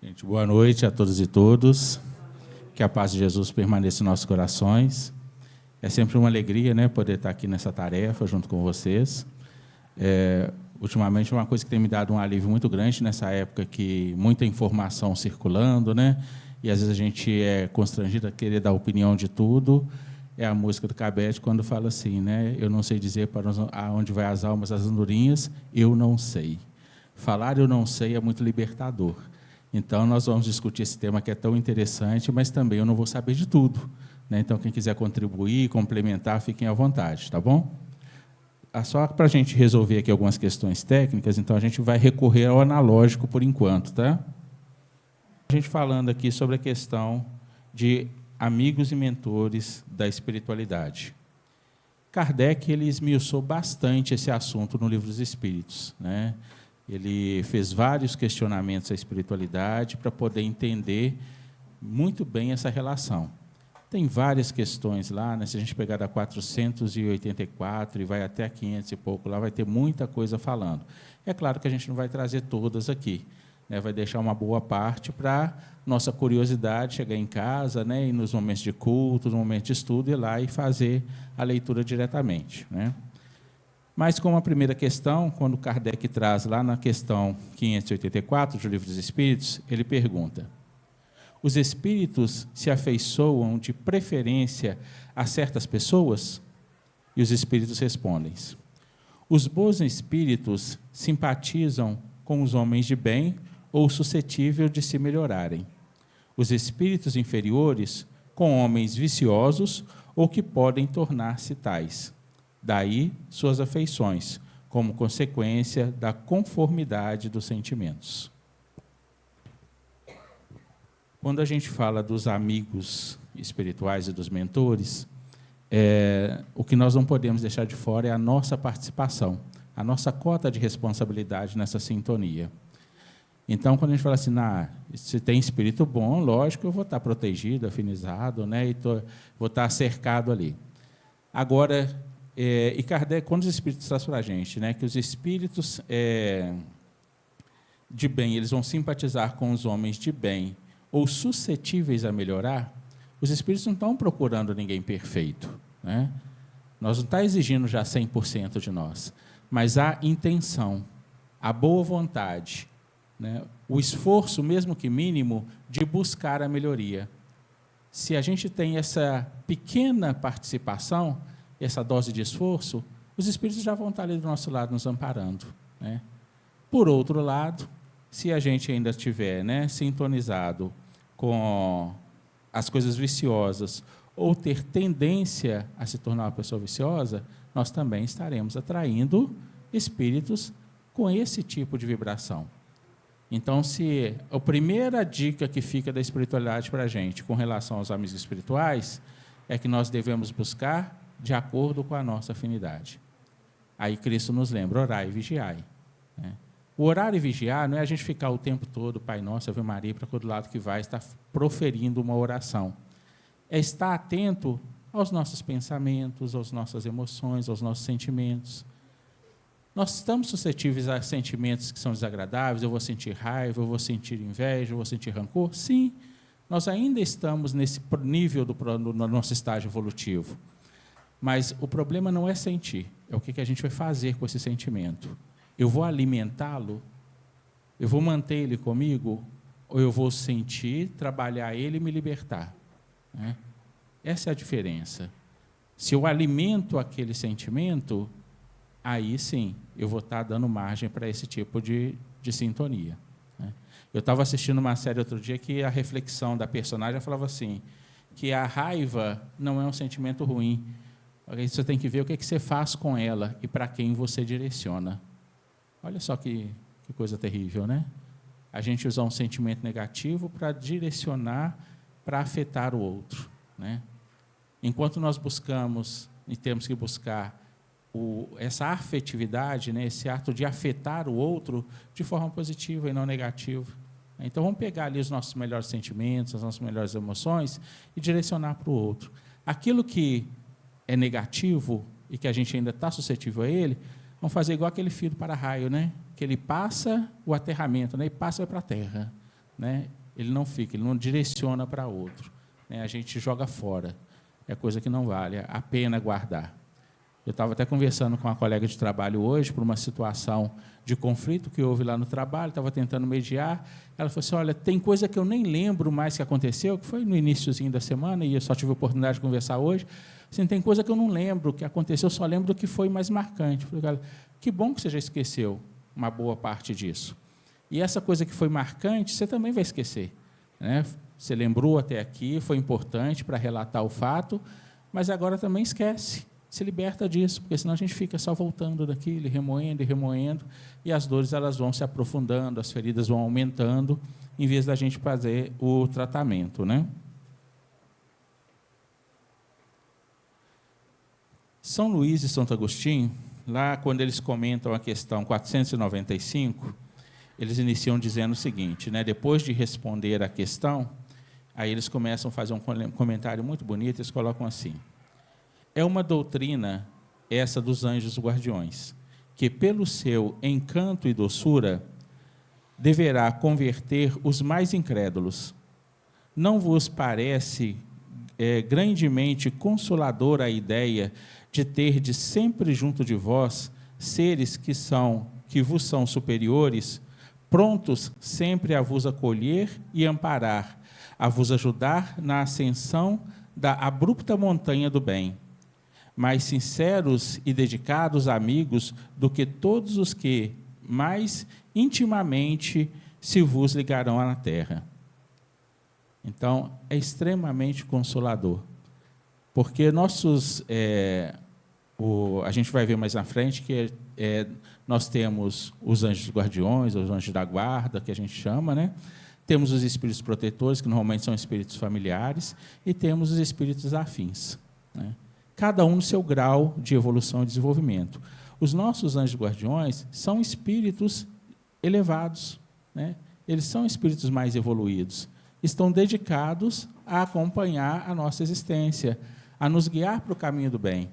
Gente, boa noite a todos e todas. Que a paz de Jesus permaneça em nossos corações. É sempre uma alegria, né, poder estar aqui nessa tarefa junto com vocês. Ultimamente, uma coisa que tem me dado um alívio muito grande nessa época, que muita informação circulando, né, e às vezes a gente é constrangido a querer dar opinião de tudo, é a música do Cabete, quando fala assim, né, eu não sei dizer para onde vai as almas, as andorinhas, eu não sei. Falar eu não sei é muito libertador. Então, nós vamos discutir esse tema que é tão interessante, mas também eu não vou saber de tudo, né? Então, quem quiser contribuir, complementar, fiquem à vontade, tá bom? Só para a gente resolver aqui algumas questões técnicas, então a gente vai recorrer ao analógico por enquanto, tá? A gente falando aqui sobre a questão de amigos e mentores da espiritualidade. Kardec ele esmiuçou bastante esse assunto no Livro dos Espíritos, né? Ele fez vários questionamentos à espiritualidade para poder entender muito bem essa relação. Tem várias questões lá, né? Se a gente pegar da 484 e vai até a 500 e pouco, lá vai ter muita coisa falando. É claro que a gente não vai trazer todas aqui, né? Vai deixar uma boa parte para nossa curiosidade chegar em casa, né? E nos momentos de culto, no momento de estudo, ir lá e fazer a leitura diretamente, né? Mas, como a primeira questão, quando Kardec traz lá na questão 584 do Livro dos Espíritos, ele pergunta: os espíritos se afeiçoam de preferência a certas pessoas? E os espíritos respondem: os bons espíritos simpatizam com os homens de bem ou suscetíveis de se melhorarem. Os espíritos inferiores com homens viciosos ou que podem tornar-se tais. Daí suas afeições, como consequência da conformidade dos sentimentos. Quando a gente fala dos amigos espirituais e dos mentores, o que nós não podemos deixar de fora é a nossa participação, a nossa cota de responsabilidade nessa sintonia. Então, quando a gente fala assim, se tem espírito bom, lógico, eu vou estar protegido, afinizado, né, e vou estar cercado ali. Agora, e Kardec, quando os espíritos trazem para a gente, né, que os espíritos de bem, eles vão simpatizar com os homens de bem, ou suscetíveis a melhorar, os espíritos não estão procurando ninguém perfeito, né? Nós não estamos exigindo já 100% de nós, mas a intenção, a boa vontade, né, o esforço, mesmo que mínimo, de buscar a melhoria. Se a gente tem essa pequena participação, essa dose de esforço, os espíritos já vão estar ali do nosso lado, nos amparando, né? Por outro lado, se a gente ainda estiver, né, sintonizado com as coisas viciosas ou ter tendência a se tornar uma pessoa viciosa, nós também estaremos atraindo espíritos com esse tipo de vibração. Então, se a primeira dica que fica da espiritualidade para a gente com relação aos amigos espirituais é que nós devemos buscar de acordo com a nossa afinidade. Aí Cristo nos lembra, orai e vigiai, né? O orar e vigiar não é a gente ficar o tempo todo, Pai Nosso, Ave Maria, para todo lado que vai, estar proferindo uma oração. É estar atento aos nossos pensamentos, às nossas emoções, aos nossos sentimentos. Nós estamos suscetíveis a sentimentos que são desagradáveis, eu vou sentir raiva, eu vou sentir inveja, eu vou sentir rancor? Sim, nós ainda estamos nesse nível do nosso estágio evolutivo. Mas o problema não é sentir, é o que a gente vai fazer com esse sentimento. Eu vou alimentá-lo? Eu vou manter ele comigo? Ou eu vou sentir, trabalhar ele e me libertar, né? Essa é a diferença. Se eu alimento aquele sentimento, aí sim, eu vou estar dando margem para esse tipo de sintonia, né? Eu estava assistindo uma série outro dia que a reflexão da personagem falava assim, que a raiva não é um sentimento ruim. Você tem que ver o que você faz com ela e para quem você direciona. Olha só que coisa terrível, né? A gente usar um sentimento negativo para direcionar, para afetar o outro, né? Enquanto nós buscamos, e temos que buscar essa afetividade, né, esse ato de afetar o outro de forma positiva e não negativa. Então, vamos pegar ali os nossos melhores sentimentos, as nossas melhores emoções e direcionar para o outro. Aquilo que é negativo e que a gente ainda está suscetível a ele, vamos fazer igual aquele fio do para-raio, né? Que ele passa o aterramento, né? E passa para a terra. né? Ele não fica, ele não direciona para outro, né? A gente joga fora, é coisa que não vale a pena guardar. Eu estava até conversando com uma colega de trabalho hoje por uma situação de conflito que houve lá no trabalho, estava tentando mediar. Ela falou assim, olha, tem coisa que eu nem lembro mais que aconteceu, que foi no iníciozinho da semana, e eu só tive a oportunidade de conversar hoje. Assim, tem coisa que eu não lembro que aconteceu, eu só lembro do que foi mais marcante. Eu falei, que bom que você já esqueceu uma boa parte disso. E essa coisa que foi marcante, você também vai esquecer, né? Você lembrou até aqui, foi importante para relatar o fato, mas agora também esquece. Se liberta disso, porque senão a gente fica só voltando daquilo, remoendo, e as dores elas vão se aprofundando, as feridas vão aumentando, em vez da gente fazer o tratamento, né? São Luís e Santo Agostinho, lá quando eles comentam a questão 495, eles iniciam dizendo o seguinte, né? Depois de responder a questão, aí eles começam a fazer um comentário muito bonito, eles colocam assim: é uma doutrina, essa dos anjos guardiões, que, pelo seu encanto e doçura, deverá converter os mais incrédulos. Não vos parece grandemente consoladora a ideia de terdes sempre junto de vós seres que vos são superiores, prontos sempre a vos acolher e amparar, a vos ajudar na ascensão da abrupta montanha do bem, mais sinceros e dedicados amigos do que todos os que mais intimamente se vos ligarão na terra. Então, é extremamente consolador, porque a gente vai ver mais na frente que nós temos os anjos guardiões, os anjos da guarda, que a gente chama, né? Temos os espíritos protetores, que normalmente são espíritos familiares, e temos os espíritos afins, né? Cada um no seu grau de evolução e desenvolvimento. Os nossos anjos guardiões são espíritos elevados, né? Eles são espíritos mais evoluídos, estão dedicados a acompanhar a nossa existência, a nos guiar para o caminho do bem.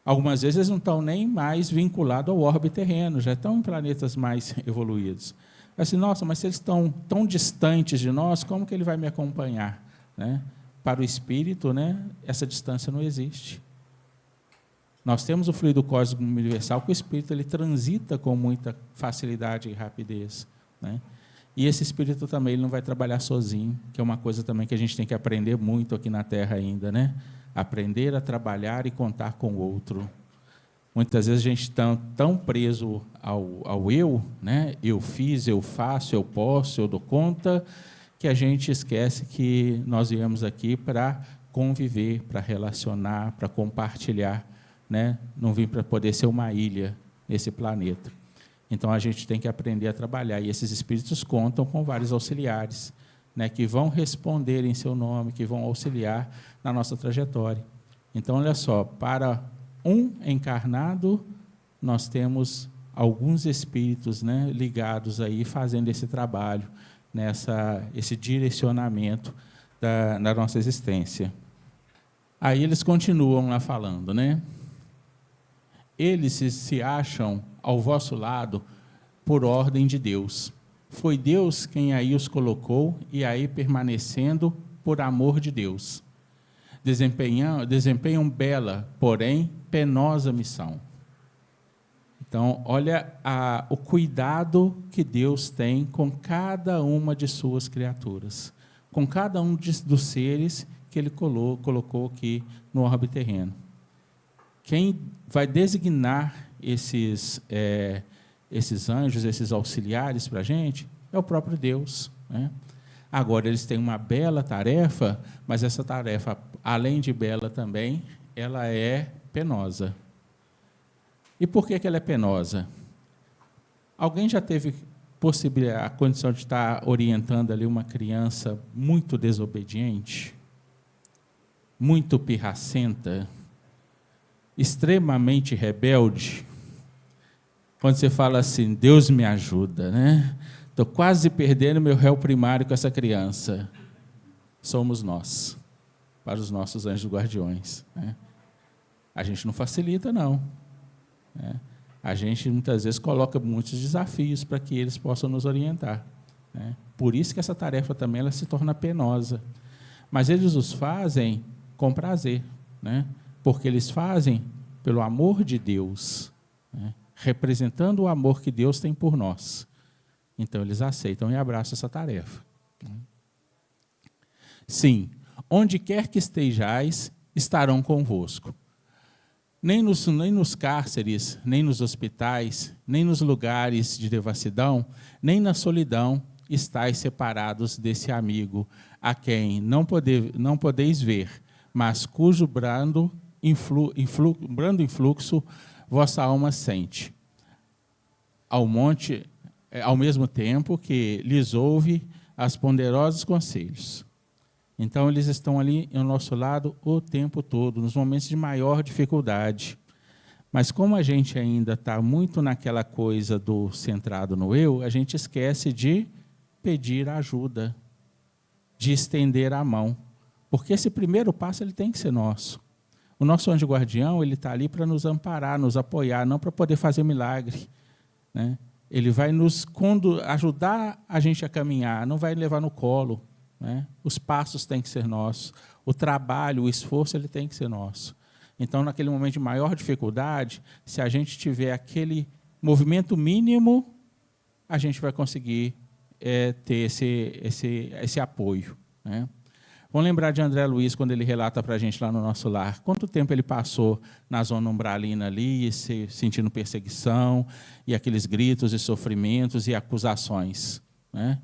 Algumas vezes eles não estão nem mais vinculados ao orbe terreno, já estão em planetas mais evoluídos. Assim, nossa, mas se eles estão tão distantes de nós, como que ele vai me acompanhar, né? Para o espírito, né, essa distância não existe. Nós temos o fluido cósmico universal, que o espírito ele transita com muita facilidade e rapidez, né? E esse espírito também ele não vai trabalhar sozinho, que é uma coisa também que a gente tem que aprender muito aqui na Terra ainda, né? Aprender a trabalhar e contar com o outro. Muitas vezes a gente está tão preso ao eu, né? Eu fiz, eu faço, eu posso, eu dou conta, que a gente esquece que nós viemos aqui para conviver, para relacionar, para compartilhar, né? Não vim para poder ser uma ilha nesse planeta. Então, a gente tem que aprender a trabalhar, e esses espíritos contam com vários auxiliares, né, que vão responder em seu nome, que vão auxiliar na nossa trajetória. Então, olha só, para um encarnado, nós temos alguns espíritos, né, ligados aí, fazendo esse trabalho, esse direcionamento da nossa existência. Aí eles continuam lá falando, né? Eles se acham ao vosso lado por ordem de Deus. Foi Deus quem aí os colocou e aí permanecendo por amor de Deus. Desempenham bela, porém penosa missão. Então, olha o cuidado que Deus tem com cada uma de suas criaturas, com cada um dos seres que Ele colocou aqui no orbe terreno. Quem vai designar esses anjos, esses auxiliares para a gente, é o próprio Deus, né? Agora, eles têm uma bela tarefa, mas essa tarefa, além de bela também, ela é penosa. E por que ela é penosa? Alguém já teve a condição de estar orientando ali uma criança muito desobediente, muito pirracenta, extremamente rebelde? Quando você fala assim, Deus me ajuda, né? Estou quase perdendo meu réu primário com essa criança. Somos nós, para os nossos anjos guardiões, né? A gente não facilita, não. A gente, muitas vezes, coloca muitos desafios para que eles possam nos orientar, né? Por isso que essa tarefa também ela se torna penosa. Mas eles os fazem com prazer, né? Porque eles fazem pelo amor de Deus, né? Representando o amor que Deus tem por nós. Então, eles aceitam e abraçam essa tarefa. Sim, onde quer que estejais, estarão convosco. Nem nos cárceres, nem nos hospitais, nem nos lugares de devassidão, nem na solidão, estáis separados desse amigo, a quem não podeis ver, mas cujo brando influxo vossa alma sente. Ao mesmo tempo que lhes ouve as ponderosos conselhos. Então, eles estão ali ao nosso lado o tempo todo, nos momentos de maior dificuldade. Mas como a gente ainda está muito naquela coisa do centrado no eu, a gente esquece de pedir ajuda, de estender a mão. Porque esse primeiro passo ele tem que ser nosso. O nosso anjo guardião ele está ali para nos amparar, nos apoiar, não para poder fazer milagre, né? Ele vai nos ajudar a gente a caminhar, não vai levar no colo, né? Os passos têm que ser nossos, o trabalho, o esforço, ele tem que ser nosso. Então, naquele momento de maior dificuldade, se a gente tiver aquele movimento mínimo, a gente vai conseguir ter esse apoio, né? Vamos lembrar de André Luiz, quando ele relata para a gente lá no nosso lar, quanto tempo ele passou na zona umbralina ali, sentindo perseguição, e aqueles gritos e sofrimentos e acusações, né?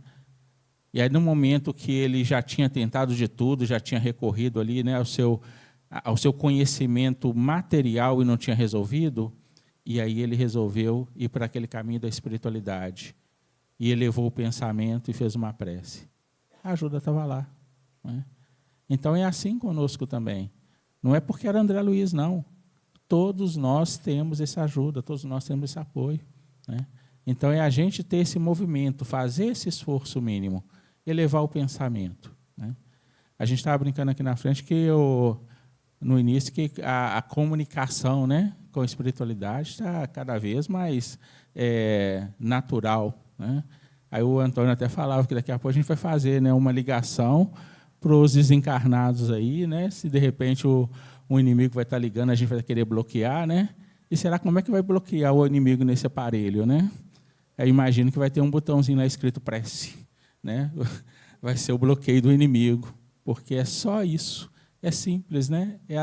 E aí, no momento que ele já tinha tentado de tudo, já tinha recorrido ali, né, ao seu conhecimento material e não tinha resolvido, e aí ele resolveu ir para aquele caminho da espiritualidade. E elevou o pensamento e fez uma prece. A ajuda estava lá, né? Então, é assim conosco também. Não é porque era André Luiz, não. Todos nós temos essa ajuda, todos nós temos esse apoio, né? Então, é a gente ter esse movimento, fazer esse esforço mínimo, elevar o pensamento, né? A gente estava brincando aqui na frente que no início que a comunicação, né, com a espiritualidade está cada vez mais natural, né? Aí o Antônio até falava que daqui a pouco a gente vai fazer, né, uma ligação para os desencarnados aí, né? Se de repente o inimigo vai estar ligando, a gente vai querer bloquear, né? E será como é que vai bloquear o inimigo nesse aparelho, né? Eu imagino que vai ter um botãozinho lá escrito prece, né? Vai ser o bloqueio do inimigo, porque é só isso. É simples, né? É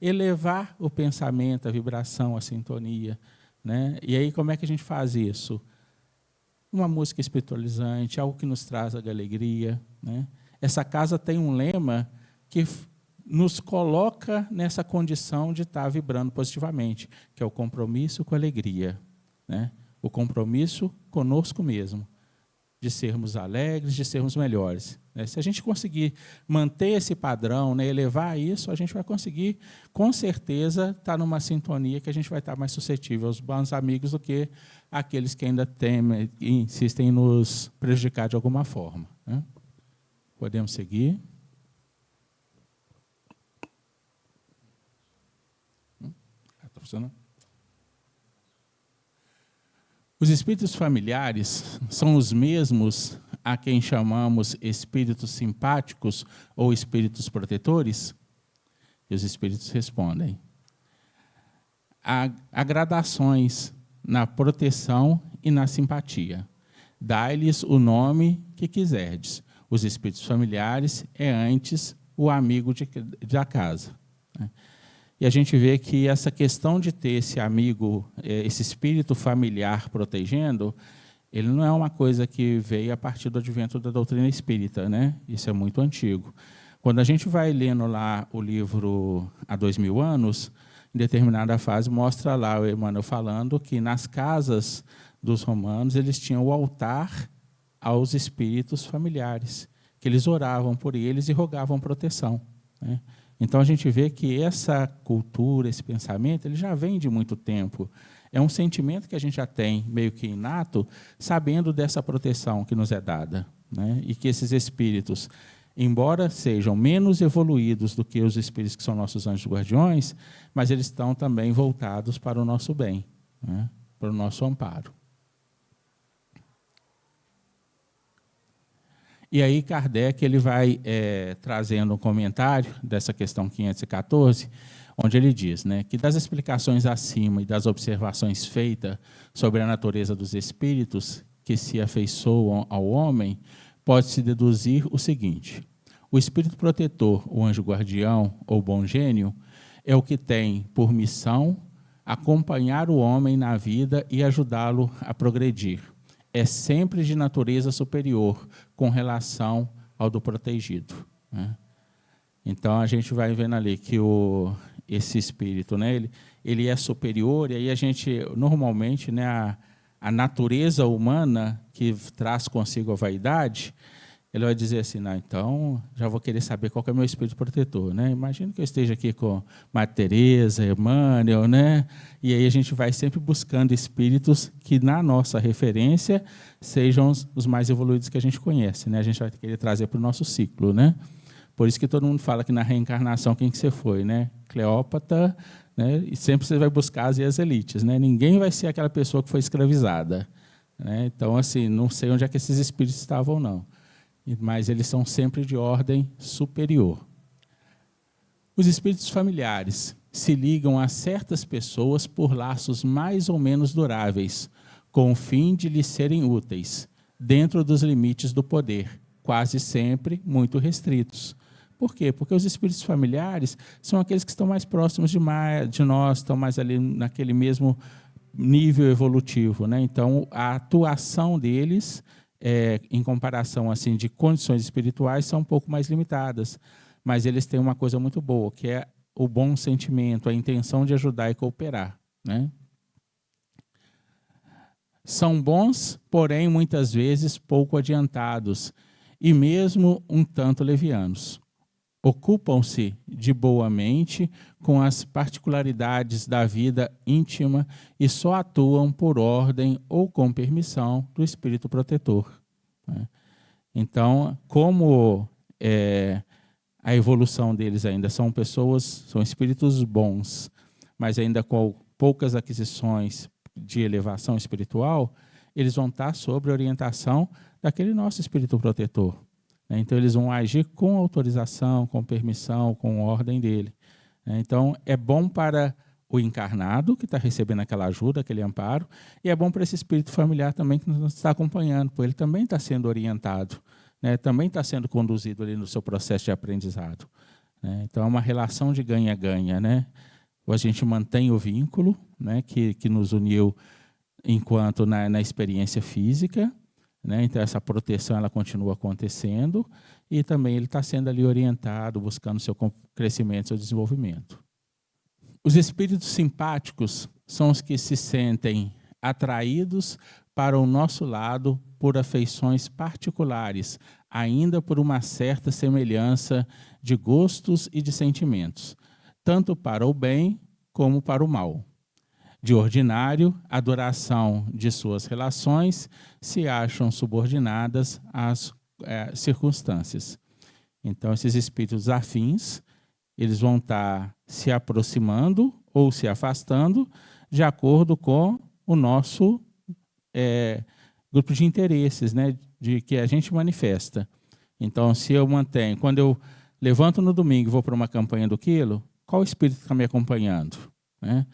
elevar o pensamento, a vibração, a sintonia, né? E aí como é que a gente faz isso? Uma música espiritualizante, algo que nos traz alegria, né? Essa casa tem um lema que nos coloca nessa condição de estar vibrando positivamente, que é o compromisso com a alegria, né? O compromisso conosco mesmo, de sermos alegres, de sermos melhores, né? Se a gente conseguir manter esse padrão, né, elevar isso, a gente vai conseguir, com certeza, estar numa sintonia que a gente vai estar mais suscetível aos bons amigos do que aqueles que ainda insistem em nos prejudicar de alguma forma, né? Podemos seguir. Está funcionando? Os espíritos familiares são os mesmos a quem chamamos espíritos simpáticos ou espíritos protetores? E os espíritos respondem: há gradações na proteção e na simpatia. Dai-lhes o nome que quiserdes. Os espíritos familiares é antes o amigo da casa, né? E a gente vê que essa questão de ter esse amigo, esse espírito familiar protegendo, ele não é uma coisa que veio a partir do advento da doutrina espírita, né? Isso é muito antigo. Quando a gente vai lendo lá o livro Há 2000 anos, em determinada fase mostra lá o Emmanuel falando que nas casas dos romanos eles tinham o altar aos espíritos familiares, que eles oravam por eles e rogavam proteção, né? Então, a gente vê que essa cultura, esse pensamento, ele já vem de muito tempo. É um sentimento que a gente já tem, meio que inato, sabendo dessa proteção que nos é dada, né? E que esses espíritos, embora sejam menos evoluídos do que os espíritos que são nossos anjos guardiões, mas eles estão também voltados para o nosso bem, né? Para o nosso amparo. E aí Kardec ele vai trazendo um comentário dessa questão 514, onde ele diz, né, que das explicações acima e das observações feitas sobre a natureza dos espíritos que se afeiçoam ao homem, pode-se deduzir o seguinte: o espírito protetor, o anjo guardião ou bom gênio, é o que tem por missão acompanhar o homem na vida e ajudá-lo a progredir. É sempre de natureza superior com relação ao do protegido, né? Então, a gente vai vendo ali que esse espírito, né, ele é superior, e aí a gente, normalmente, né, a natureza humana que traz consigo a vaidade, ele vai dizer assim, não, então já vou querer saber qual que é o meu espírito protetor, né? Imagina que eu esteja aqui com Maria Teresa, Emmanuel, né? E aí a gente vai sempre buscando espíritos que, na nossa referência, sejam os mais evoluídos que a gente conhece, né? A gente vai querer trazer para o nosso ciclo, né? Por isso que todo mundo fala que na reencarnação quem que você foi, né? Cleópatra, né? E sempre você vai buscar as elites, né? Ninguém vai ser aquela pessoa que foi escravizada, né? Então, assim, não sei onde é que esses espíritos estavam, não. Mas eles são sempre de ordem superior. Os espíritos familiares se ligam a certas pessoas por laços mais ou menos duráveis, com o fim de lhes serem úteis, dentro dos limites do poder, quase sempre muito restritos. Por quê? Porque os espíritos familiares são aqueles que estão mais próximos de nós, estão mais ali naquele mesmo nível evolutivo, né? Então, a atuação deles, em comparação assim de condições espirituais, são um pouco mais limitadas, mas eles têm uma coisa muito boa, que é o bom sentimento, a intenção de ajudar e cooperar, né? São bons, porém, muitas vezes pouco adiantados e mesmo um tanto levianos. Ocupam-se de boa mente com as particularidades da vida íntima e só atuam por ordem ou com permissão do espírito protetor, né? Então, como a evolução deles ainda são pessoas, são espíritos bons, mas ainda com poucas aquisições de elevação espiritual, eles vão estar sob a orientação daquele nosso espírito protetor. Então, eles vão agir com autorização, com permissão, com ordem dele. Então, é bom para o encarnado, que está recebendo aquela ajuda, aquele amparo, e é bom para esse espírito familiar também, que nos está acompanhando, porque ele também está sendo orientado, né? Também está sendo conduzido ali no seu processo de aprendizado, né? Então, é uma relação de ganha-ganha, né? A gente mantém o vínculo, né, que nos uniu enquanto na experiência física, né? Então, essa proteção ela continua acontecendo e também ele está sendo ali orientado, buscando seu crescimento, seu desenvolvimento. Os espíritos simpáticos são os que se sentem atraídos para o nosso lado por afeições particulares, ainda por uma certa semelhança de gostos e de sentimentos, tanto para o bem como para o mal. De ordinário, a duração de suas relações se acham subordinadas às circunstâncias. Então, esses espíritos afins, eles vão estar se aproximando ou se afastando de acordo com o nosso grupo de interesses, né, de que a gente manifesta. Então, se eu mantenho, quando eu levanto no domingo e vou para uma campanha do quilo, qual espírito está me acompanhando, né?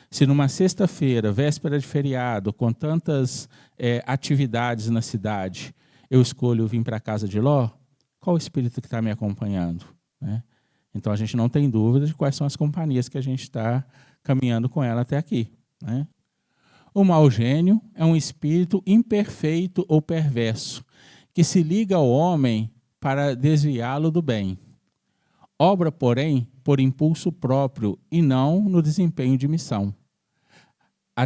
Se numa sexta-feira, véspera de feriado, com tantas atividades na cidade, eu escolho vir para a casa de Ló, qual o espírito que está me acompanhando, né? Então, a gente não tem dúvida de quais são as companhias que a gente está caminhando com ela até aqui, né? O mau gênio é um espírito imperfeito ou perverso, que se liga ao homem para desviá-lo do bem. Obra, porém, por impulso próprio e não no desempenho de missão. A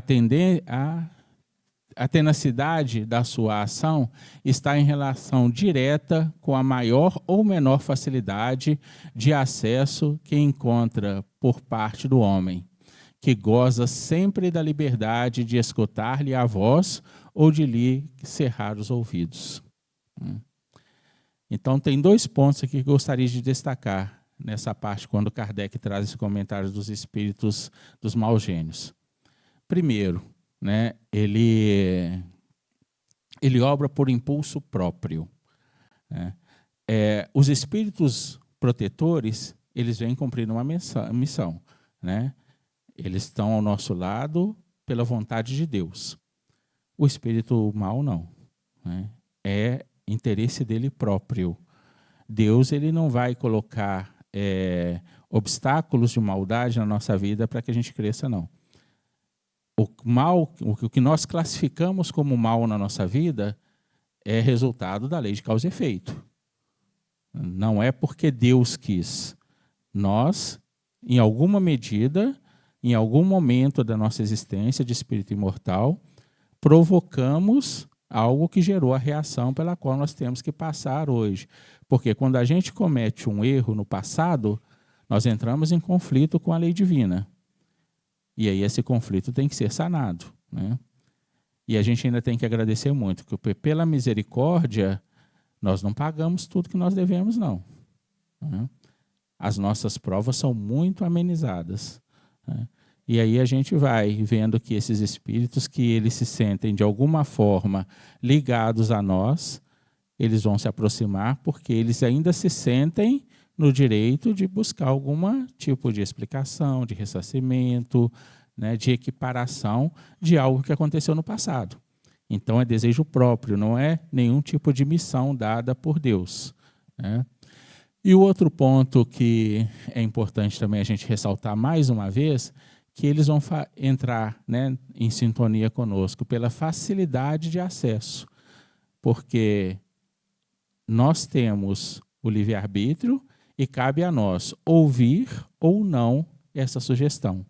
tenacidade da sua ação está em relação direta com a maior ou menor facilidade de acesso que encontra por parte do homem, que goza sempre da liberdade de escutar-lhe a voz ou de lhe cerrar os ouvidos. Então, tem dois pontos aqui que eu gostaria de destacar nessa parte, quando Kardec traz esse comentário dos espíritos dos maus gênios. Primeiro, né, ele obra por impulso próprio. né? Os espíritos protetores, eles vêm cumprindo uma missão, né? Eles estão ao nosso lado pela vontade de Deus. O espírito mau não, né? É interesse dele próprio. Deus, ele não vai colocar obstáculos de maldade na nossa vida para que a gente cresça, não. O mal, o que nós classificamos como mal na nossa vida é resultado da lei de causa e efeito. Não é porque Deus quis. Nós, em alguma medida, em algum momento da nossa existência de espírito imortal, provocamos algo que gerou a reação pela qual nós temos que passar hoje. Porque quando a gente comete um erro no passado, nós entramos em conflito com a lei divina. E aí esse conflito tem que ser sanado, né? E a gente ainda tem que agradecer muito, porque pela misericórdia, nós não pagamos tudo que nós devemos, não, né? As nossas provas são muito amenizadas, né? E aí a gente vai vendo que esses espíritos, que eles se sentem de alguma forma ligados a nós, eles vão se aproximar porque eles ainda se sentem no direito de buscar algum tipo de explicação, de ressarcimento, né, de equiparação de algo que aconteceu no passado. Então, é desejo próprio, não é nenhum tipo de missão dada por Deus, né? E o outro ponto que é importante também a gente ressaltar mais uma vez, que eles vão entrar, né, em sintonia conosco pela facilidade de acesso, porque nós temos o livre-arbítrio e cabe a nós ouvir ou não essa sugestão.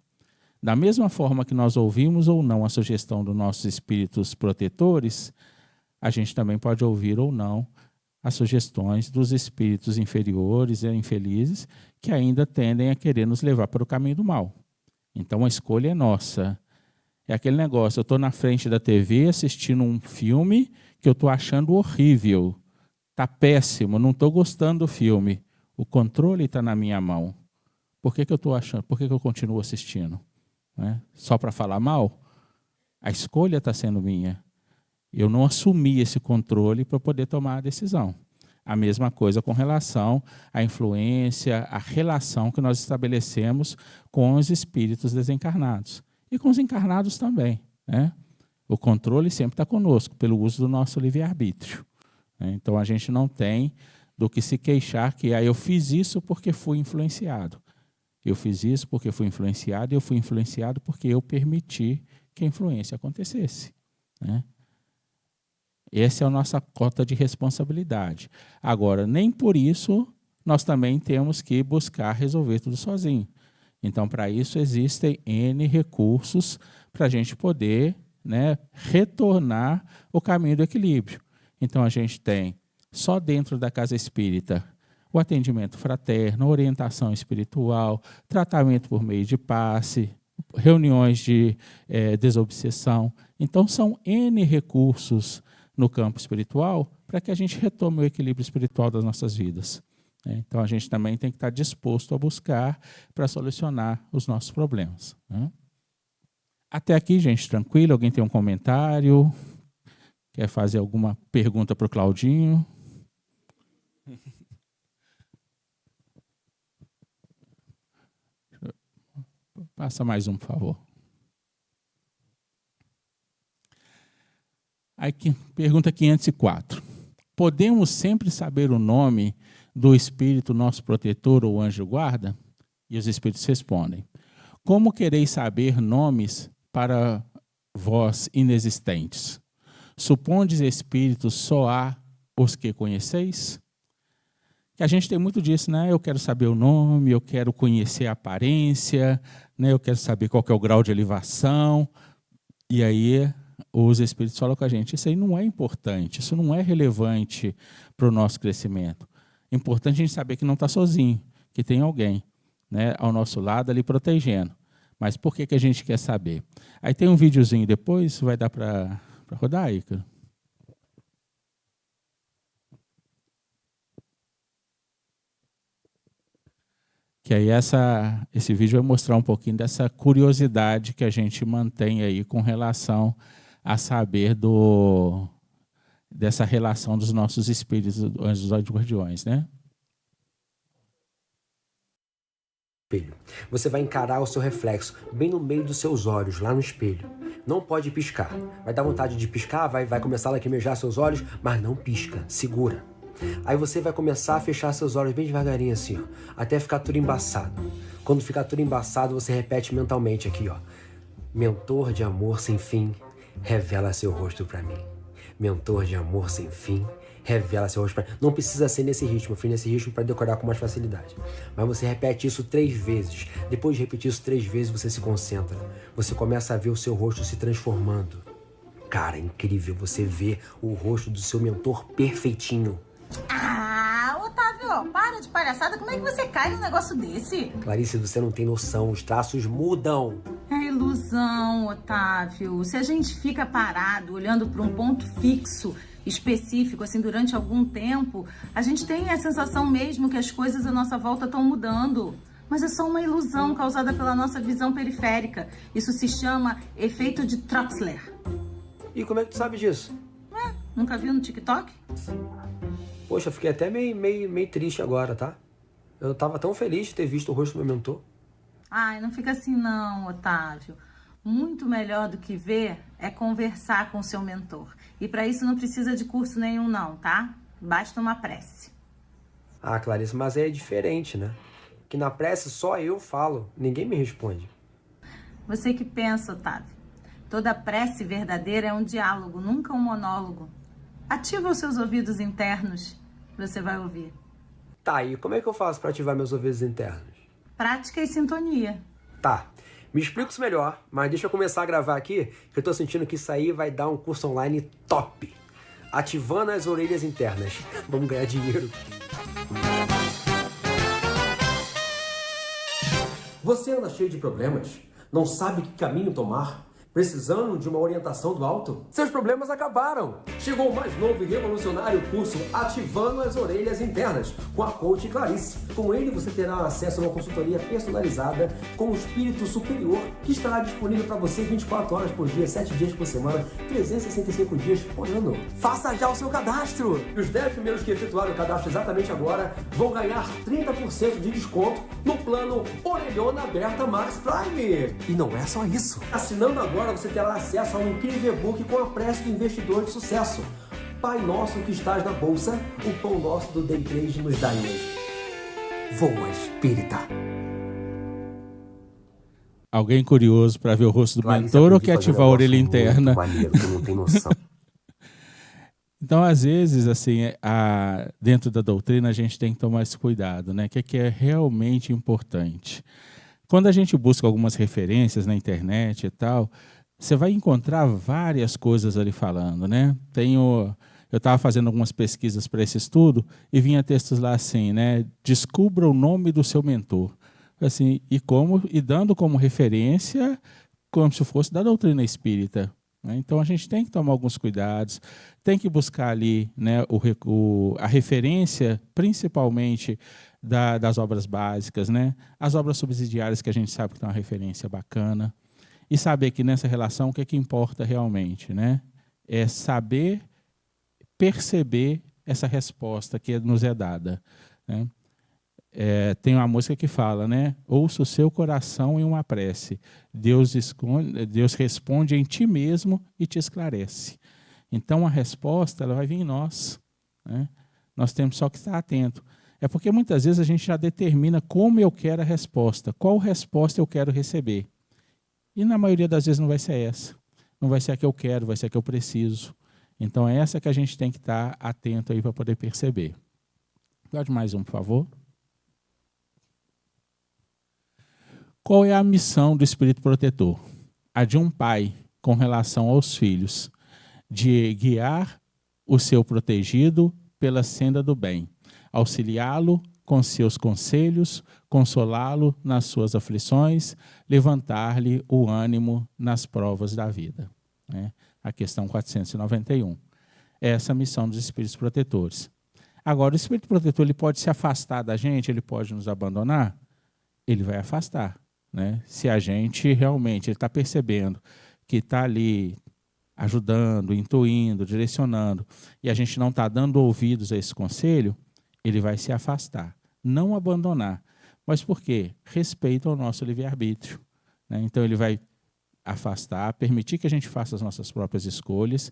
Da mesma forma que nós ouvimos ou não a sugestão dos nossos espíritos protetores, a gente também pode ouvir ou não as sugestões dos espíritos inferiores e infelizes que ainda tendem a querer nos levar para o caminho do mal. Então a escolha é nossa. É aquele negócio, eu estou na frente da TV assistindo um filme que eu estou achando horrível. Está péssimo, não estou gostando do filme. O controle está na minha mão. Por que eu estou achando? Por que eu continuo assistindo? Né? Só para falar mal? A escolha está sendo minha. Eu não assumi esse controle para poder tomar a decisão. A mesma coisa com relação à influência, à relação que nós estabelecemos com os espíritos desencarnados. E com os encarnados também, né? O controle sempre está conosco, pelo uso do nosso livre-arbítrio. Então, a gente não tem do que se queixar que eu fiz isso porque fui influenciado. Eu fiz isso porque fui influenciado e eu fui influenciado porque eu permiti que a influência acontecesse, né? Essa é a nossa cota de responsabilidade. Agora, nem por isso nós também temos que buscar resolver tudo sozinho. Então, para isso, existem N recursos para a gente poder, né, retornar o caminho do equilíbrio. Então, a gente tem, só dentro da casa espírita, o atendimento fraterno, orientação espiritual, tratamento por meio de passe, reuniões de desobsessão. Então, são N recursos no campo espiritual para que a gente retome o equilíbrio espiritual das nossas vidas. Então, a gente também tem que estar disposto a buscar para solucionar os nossos problemas, né? Até aqui, gente, tranquilo? Alguém tem um comentário? Quer fazer alguma pergunta para o Claudinho? Passa mais um, por favor. Aí, pergunta 504. Podemos sempre saber o nome do espírito nosso protetor ou anjo guarda? E os espíritos respondem: como quereis saber nomes para vós inexistentes? Supondes espíritos só há os que conheceis? Que a gente tem muito disso, né? Eu quero saber o nome, eu quero conhecer a aparência, né? Eu quero saber qual que é o grau de elevação. E aí os espíritos falam com a gente: isso aí não é importante, isso não é relevante para o nosso crescimento. É importante a gente saber que não está sozinho, que tem alguém, né, ao nosso lado ali protegendo. Mas por que a gente quer saber? Aí tem um videozinho depois, vai dar para rodar, Ícaro? Que aí esse vídeo vai mostrar um pouquinho dessa curiosidade que a gente mantém aí com relação a saber dessa relação dos nossos espíritos, anjos e guardiões, né? Espelho. Você vai encarar o seu reflexo bem no meio dos seus olhos, lá no espelho. Não pode piscar. Vai dar vontade de piscar, vai começar a lacrimejar seus olhos, mas não pisca, segura. Aí você vai começar a fechar seus olhos bem devagarinho assim, ó, até ficar tudo embaçado. Quando ficar tudo embaçado, você repete mentalmente aqui, ó. Mentor de amor sem fim, revela seu rosto pra mim. Mentor de amor sem fim, revela seu rosto pra mim. Não precisa ser nesse ritmo, eu fiz nesse ritmo para decorar com mais facilidade. Mas você repete isso 3 vezes. Depois de repetir isso 3 vezes, você se concentra. Você começa a ver o seu rosto se transformando. Cara, é incrível você ver o rosto do seu mentor perfeitinho. Ah, Otávio, para de palhaçada. Como é que você cai num negócio desse? Clarice, você não tem noção. Os traços mudam. É ilusão, Otávio. Se a gente fica parado, olhando para um ponto fixo, específico, assim, durante algum tempo, a gente tem a sensação mesmo que as coisas à nossa volta estão mudando. Mas é só uma ilusão causada pela nossa visão periférica. Isso se chama efeito de Troxler. E como é que tu sabe disso? Nunca viu no TikTok? Poxa, eu fiquei até meio triste agora, tá? Eu tava tão feliz de ter visto o rosto do meu mentor. Ai, não fica assim não, Otávio. Muito melhor do que ver é conversar com o seu mentor. E para isso não precisa de curso nenhum não, tá? Basta uma prece. Ah, Clarice, mas é diferente, né? Que na prece só eu falo, ninguém me responde. Você que pensa, Otávio. Toda prece verdadeira é um diálogo, nunca um monólogo. Ativa os seus ouvidos internos, você vai ouvir. Tá, e como é que eu faço para ativar meus ouvidos internos? Prática e sintonia. Tá, me explica isso melhor, mas deixa eu começar a gravar aqui, que eu tô sentindo que isso aí vai dar um curso online top. Ativando as orelhas internas. Vamos ganhar dinheiro. Você anda cheio de problemas? Não sabe que caminho tomar? Precisando de uma orientação do alto? Seus problemas acabaram! Chegou o mais novo e revolucionário curso Ativando as Orelhas Internas, com a coach Clarice. Com ele você terá acesso a uma consultoria personalizada com o espírito superior que estará disponível para você 24 horas por dia, 7 dias por semana, 365 dias por ano. Faça já o seu cadastro! E os 10 primeiros que efetuarem o cadastro exatamente agora vão ganhar 30% de desconto no plano Orelhona Aberta Max Prime. E não é só isso. Assinando agora, você terá acesso a um incrível e-book com a prece do investidor de sucesso. Pai nosso que estás na bolsa, o pão nosso do Day Trade nos dá hoje. Voa, espírita. Alguém curioso para ver o rosto do Clarice, mentor ou aprendi quer a fazer um ativar a orelha negócio interna? muito maneiro, tu não tem noção. Então, às vezes, assim, dentro da doutrina, a gente tem que tomar esse cuidado, né? O que é realmente importante. Quando a gente busca algumas referências na internet e tal, você vai encontrar várias coisas ali falando, né? Eu estava fazendo algumas pesquisas para esse estudo e vinha textos lá assim, né? Descubra o nome do seu mentor. Assim, e dando como referência como se fosse da doutrina espírita. Né? Então, a gente tem que tomar alguns cuidados, tem que buscar ali, né, a referência, principalmente das obras básicas, né? As obras subsidiárias que a gente sabe que tem uma referência bacana, e saber que nessa relação o que é que importa realmente, né? É saber perceber essa resposta que nos é dada. Né? Tem uma música que fala, né? Ouça o seu coração em uma prece. Deus responde em ti mesmo e te esclarece. Então, a resposta ela vai vir em nós. Né? Nós temos só que estar atento. É porque muitas vezes a gente já determina como eu quero a resposta, qual resposta eu quero receber. E na maioria das vezes não vai ser essa. Não vai ser a que eu quero, vai ser a que eu preciso. Então, é essa que a gente tem que estar atento aí para poder perceber. Pode mais um, por favor? Qual é a missão do Espírito Protetor? A de um pai com relação aos filhos, de guiar o seu protegido pela senda do bem, auxiliá-lo com seus conselhos, consolá-lo nas suas aflições, levantar-lhe o ânimo nas provas da vida. Né? A questão 491. Essa é a missão dos espíritos protetores. Agora, o espírito protetor ele pode se afastar da gente, ele pode nos abandonar? Ele vai afastar. Né? Se a gente realmente está percebendo que está ali ajudando, intuindo, direcionando, e a gente não está dando ouvidos a esse conselho, ele vai se afastar. Não abandonar. Mas por quê? Respeito ao nosso livre-arbítrio, né? Então, ele vai afastar, permitir que a gente faça as nossas próprias escolhas,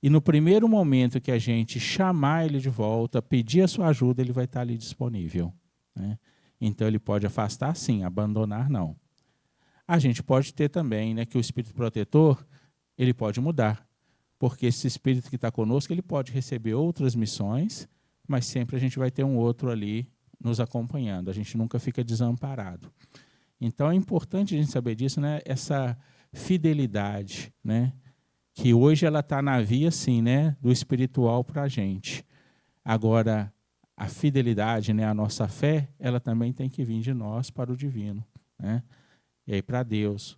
e no primeiro momento que a gente chamar ele de volta, pedir a sua ajuda, ele vai estar ali disponível, né? Então, ele pode afastar, sim, abandonar, não. A gente pode ter também, né, que o espírito protetor, ele pode mudar, porque esse espírito que está conosco, ele pode receber outras missões, mas sempre a gente vai ter um outro ali nos acompanhando, a gente nunca fica desamparado. Então, é importante a gente saber disso, né, essa fidelidade, né, que hoje ela está na via, sim, né, do espiritual para a gente. Agora, a fidelidade, né, a nossa fé, ela também tem que vir de nós para o divino, né, e aí para Deus.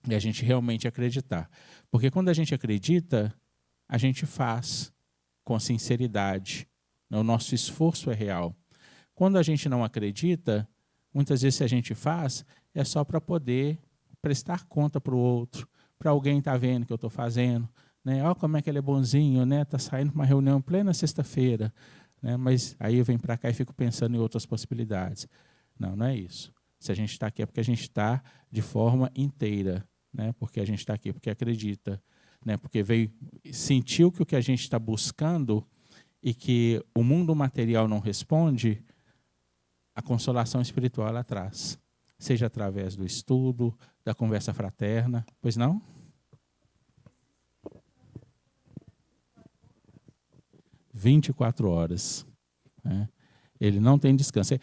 E a gente realmente acreditar. Porque quando a gente acredita, a gente faz com sinceridade. O nosso esforço é real. Quando a gente não acredita, muitas vezes se a gente faz, é só para poder prestar conta para o outro, para alguém estar vendo o que eu estou fazendo, né? Olha como é que ele é bonzinho, né? Está saindo para uma reunião em plena sexta-feira, né? Mas aí eu venho para cá e fico pensando em outras possibilidades. Não, não é isso. Se a gente está aqui é porque a gente está de forma inteira, né? Porque a gente está aqui porque acredita, né? Porque sentiu que o que a gente está buscando e que o mundo material não responde, a consolação espiritual ela traz. Seja através do estudo, da conversa fraterna. Pois não? (24 horas). Né? Ele não tem descanso.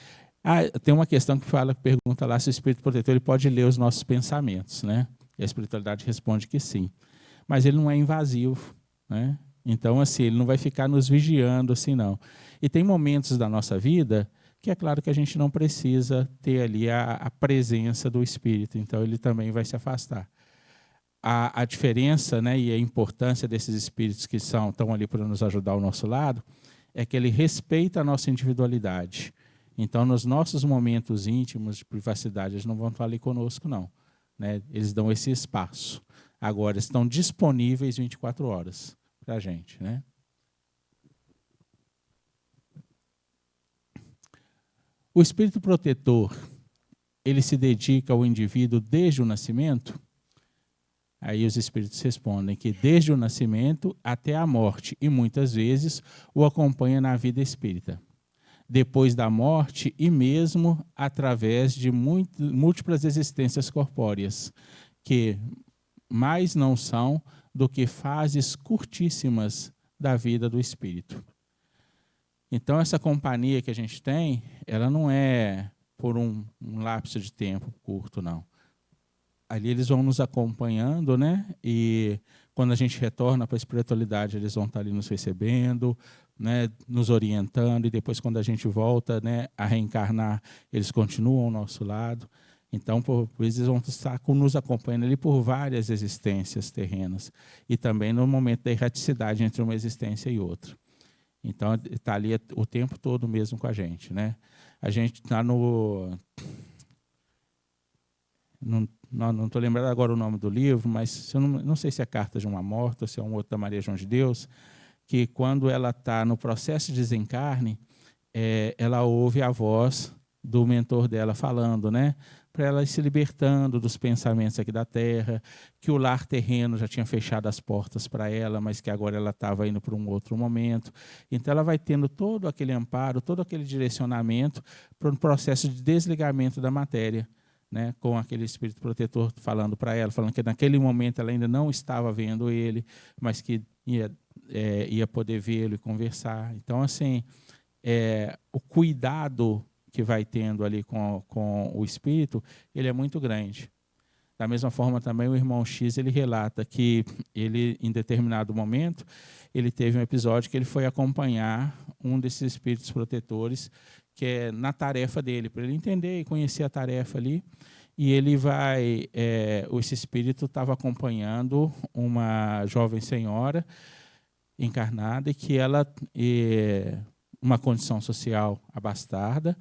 Tem uma questão que pergunta lá se o espírito protetor ele pode ler os nossos pensamentos, né? E a espiritualidade responde que sim. Mas ele não é invasivo, né? Então, assim, ele não vai ficar nos vigiando assim, não. E tem momentos da nossa vida que é claro que a gente não precisa ter ali a presença do espírito, então ele também vai se afastar. A diferença, né, e a importância desses espíritos que estão ali para nos ajudar ao nosso lado, é que ele respeita a nossa individualidade. Então, nos nossos momentos íntimos de privacidade, eles não vão estar ali conosco, não. Né? Eles dão esse espaço. Agora, estão disponíveis 24 horas para a gente, né? O espírito protetor, ele se dedica ao indivíduo desde o nascimento? Aí os espíritos respondem que desde o nascimento até a morte, e muitas vezes o acompanha na vida espírita. Depois da morte e mesmo através de múltiplas existências corpóreas, que mais não são do que fases curtíssimas da vida do espírito. Então, essa companhia que a gente tem, ela não é por um lapso de tempo curto, não. Ali eles vão nos acompanhando, né? E quando a gente retorna para a espiritualidade, eles vão estar ali nos recebendo, né? Nos orientando, e depois, quando a gente volta, né, a reencarnar, eles continuam ao nosso lado. Então, por isso, eles vão estar nos acompanhando ali por várias existências terrenas. E também no momento da erraticidade entre uma existência e outra. Então, está ali o tempo todo mesmo com a gente, né? A gente está no... Não estou lembrando agora o nome do livro, mas eu não sei se é Carta de uma Morta, ou se é um outro da Maria João de Deus, que quando ela está no processo de desencarne, ela ouve a voz do mentor dela falando, né? Para ela ir se libertando dos pensamentos aqui da Terra, que o lar terreno já tinha fechado as portas para ela, mas que agora ela estava indo para um outro momento. Então, ela vai tendo todo aquele amparo, todo aquele direcionamento para um processo de desligamento da matéria, né? Com aquele espírito protetor falando para ela, falando que naquele momento ela ainda não estava vendo ele, mas que ia poder vê-lo e conversar. Então, assim, o cuidado que vai tendo ali com o espírito, ele é muito grande. Da mesma forma, também o irmão X, ele relata que ele, em determinado momento, ele teve um episódio que ele foi acompanhar um desses espíritos protetores, que é na tarefa dele, para ele entender e conhecer a tarefa ali. E ele esse espírito estava acompanhando uma jovem senhora encarnada, e que ela, uma condição social abastarda,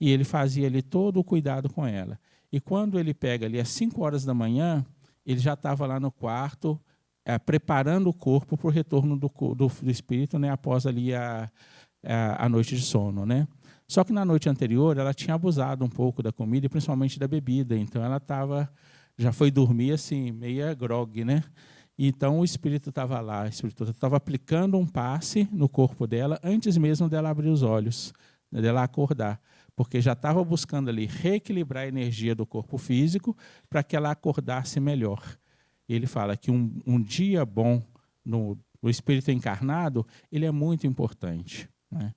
e ele fazia ali todo o cuidado com ela. E quando ele pega ali às 5 horas da manhã, ele já estava lá no quarto, preparando o corpo para o retorno do espírito, né, após ali a noite de sono, né? Só que na noite anterior ela tinha abusado um pouco da comida e principalmente da bebida, então ela já foi dormir assim, meia grogue, né? Então o espírito estava lá, o espírito estava aplicando um passe no corpo dela antes mesmo dela abrir os olhos, dela acordar, porque já estava buscando ali reequilibrar a energia do corpo físico para que ela acordasse melhor. Ele fala que um dia bom no espírito encarnado, ele é muito importante, né?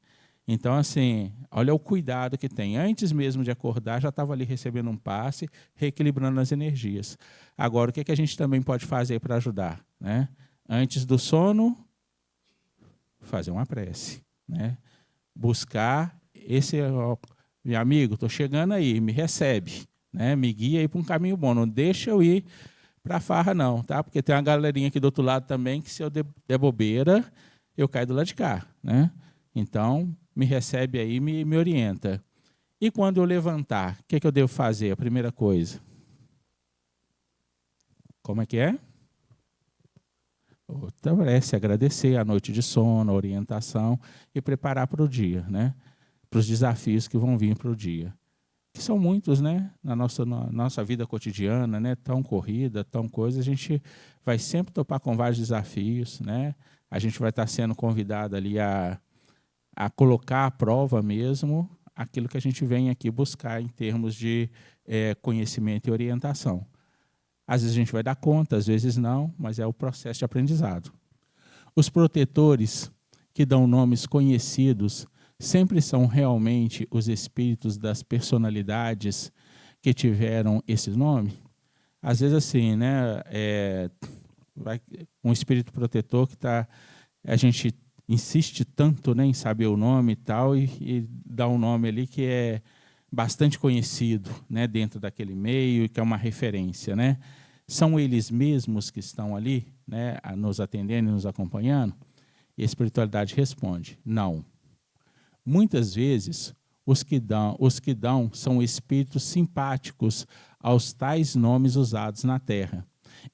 Então, assim, olha o cuidado que tem. Antes mesmo de acordar, já estava ali recebendo um passe, reequilibrando as energias. Agora, o que a gente também pode fazer para ajudar, né? Antes do sono, fazer uma prece, né? Buscar meu amigo, estou chegando aí, me recebe, né? Me guia aí para um caminho bom, não deixa eu ir para a farra não, tá? Porque tem uma galerinha aqui do outro lado também que se eu der bobeira, eu caio do lado de cá, né? Então, me recebe aí, me orienta. E quando eu levantar, o que eu devo fazer? A primeira coisa. Como é que é? Outra prece, agradecer a noite de sono, a orientação e preparar para o dia, né? Para os desafios que vão vir para o dia. Que são muitos, né? Na nossa vida cotidiana, né? Tão corrida, tão coisa, a gente vai sempre topar com vários desafios, né? A gente vai estar sendo convidado ali a colocar à prova mesmo aquilo que a gente vem aqui buscar em termos de conhecimento e orientação. Às vezes a gente vai dar conta, às vezes não, mas é o processo de aprendizado. Os protetores que dão nomes conhecidos sempre são realmente os espíritos das personalidades que tiveram esse nome? Às vezes assim, né? Um espírito protetor que a gente insiste tanto, né, em saber o nome e tal, e dá um nome ali que é bastante conhecido, né, dentro daquele meio, e que é uma referência, né? São eles mesmos que estão ali, né, nos atendendo e nos acompanhando? E a espiritualidade responde, não. Muitas vezes, os que dão são espíritos simpáticos aos tais nomes usados na Terra,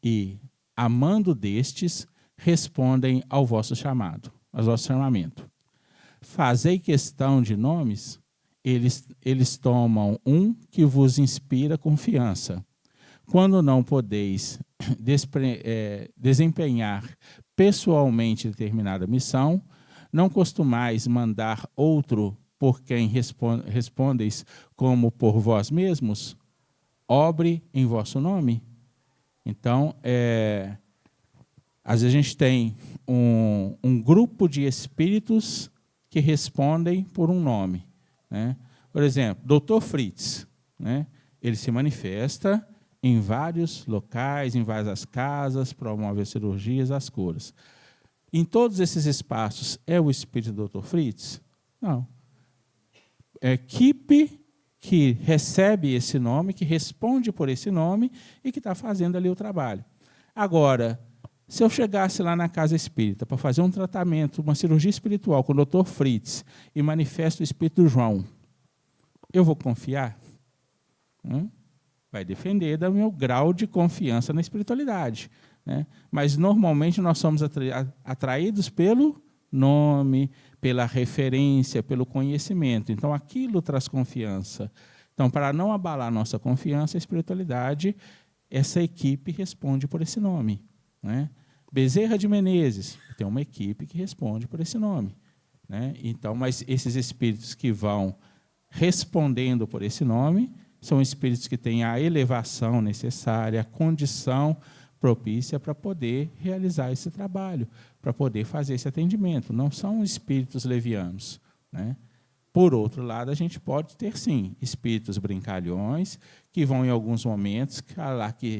e, amando destes, respondem ao vosso chamado. Ao vosso chamamento. Fazei questão de nomes, eles tomam um que vos inspira confiança. Quando não podeis desempenhar pessoalmente determinada missão, não costumais mandar outro por quem respondeis como por vós mesmos? Obre em vosso nome? Então, às vezes a gente tem um grupo de espíritos que respondem por um nome, né? Por exemplo, Dr. Fritz, né? Ele se manifesta em vários locais, em várias casas, promove as cirurgias, as curas. Em todos esses espaços, é o espírito do Dr. Fritz? Não. É a equipe que recebe esse nome, que responde por esse nome e que está fazendo ali o trabalho. Agora, se eu chegasse lá na casa espírita para fazer um tratamento, uma cirurgia espiritual com o Dr. Fritz e manifesto o espírito do João, eu vou confiar? Vai depender do meu grau de confiança na espiritualidade, né? Mas, normalmente, nós somos atraídos pelo nome, pela referência, pelo conhecimento. Então, aquilo traz confiança. Então, para não abalar a nossa confiança, a espiritualidade, essa equipe responde por esse nome, né? Bezerra de Menezes, tem uma equipe que responde por esse nome, né? Então, mas esses espíritos que vão respondendo por esse nome são espíritos que têm a elevação necessária, a condição propícia para poder realizar esse trabalho, para poder fazer esse atendimento. Não são espíritos levianos, né? Por outro lado, a gente pode ter, sim, espíritos brincalhões, que vão, em alguns momentos,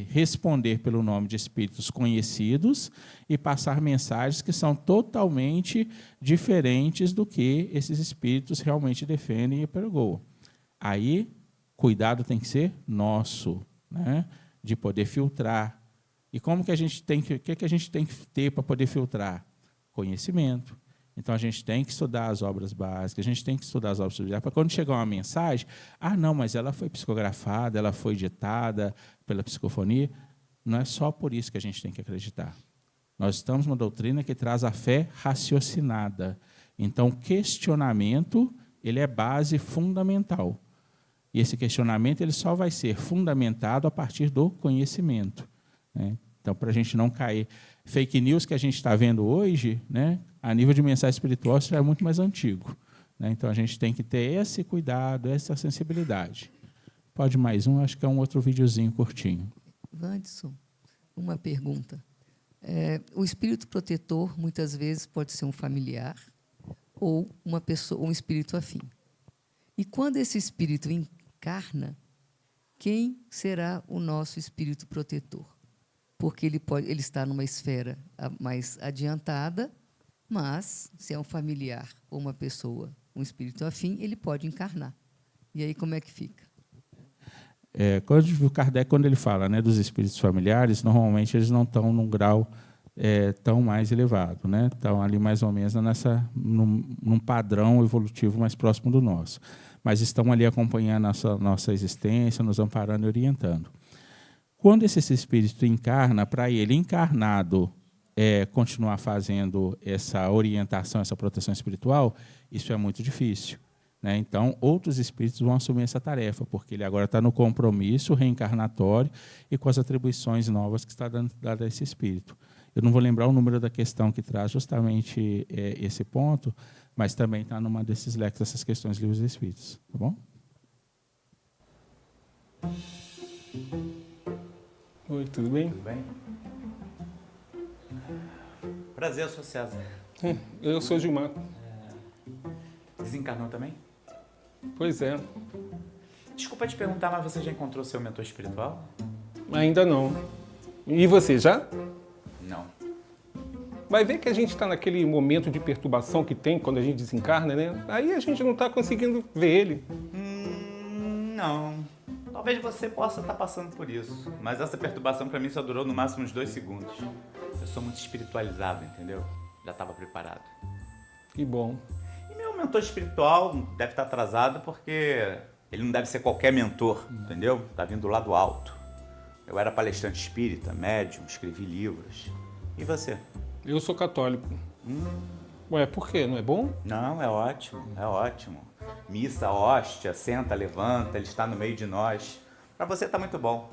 responder pelo nome de espíritos conhecidos e passar mensagens que são totalmente diferentes do que esses espíritos realmente defendem e pergoam. Aí, cuidado tem que ser nosso, né? De poder filtrar. E como que a gente tem que, o que a gente tem que ter para poder filtrar? Conhecimento. Então, a gente tem que estudar as obras básicas, a gente tem que estudar as obras subsidiárias, para quando chegar uma mensagem, não, mas ela foi psicografada, ela foi ditada pela psicofonia. Não é só por isso que a gente tem que acreditar. Nós estamos numa doutrina que traz a fé raciocinada. Então, o questionamento ele é base fundamental. E esse questionamento ele só vai ser fundamentado a partir do conhecimento, né? Então, para a gente não cair... Fake news que a gente está vendo hoje, né, a nível de mensagem espiritual, isso já é muito mais antigo, né? Então, a gente tem que ter esse cuidado, essa sensibilidade. Pode mais um, acho que é um outro videozinho curtinho. Wandson, uma pergunta. O espírito protetor, muitas vezes, pode ser um familiar ou uma pessoa, um espírito afim. E quando esse espírito encarna, quem será o nosso espírito protetor? Porque ele está numa esfera mais adiantada, mas, se é um familiar ou uma pessoa, um espírito afim, ele pode encarnar. E aí, como é que fica? Quando o Kardec, quando ele fala, né, dos espíritos familiares, normalmente eles não estão num grau tão mais elevado, né? Estão ali mais ou menos num padrão evolutivo mais próximo do nosso. Mas estão ali acompanhando a nossa existência, nos amparando e orientando. Quando esse espírito encarna, para ele encarnado continuar fazendo essa orientação, essa proteção espiritual, isso é muito difícil, né? Então, outros espíritos vão assumir essa tarefa, porque ele agora está no compromisso reencarnatório e com as atribuições novas que está dando a esse espírito. Eu não vou lembrar o número da questão que traz justamente esse ponto, mas também está numa desses leques, dessas questões livres dos espíritos. Tá bom? Oi, tudo bem? Tudo bem? Prazer, eu sou César. Eu sou Gilmar. Desencarnou também? Pois é, Desculpa te perguntar, mas você já encontrou seu mentor espiritual? ainda não. E você, já? Não. Vai ver que a gente está naquele momento de perturbação que tem quando a gente desencarna, né? Aí a gente não está conseguindo ver ele. Não. Talvez você possa estar passando por isso, mas essa perturbação para mim só durou no máximo uns 2 segundos. Eu sou muito espiritualizado, entendeu? Já estava preparado. Que bom. E meu mentor espiritual deve estar atrasado porque ele não deve ser qualquer mentor, entendeu? Tá vindo lá do alto. Eu era palestrante espírita, médium, escrevi livros. E você? Eu sou católico. Ué, por quê? Não é bom? Não, é ótimo, é ótimo. Missa, hóstia, senta, levanta, ele está no meio de nós. Para você tá muito bom.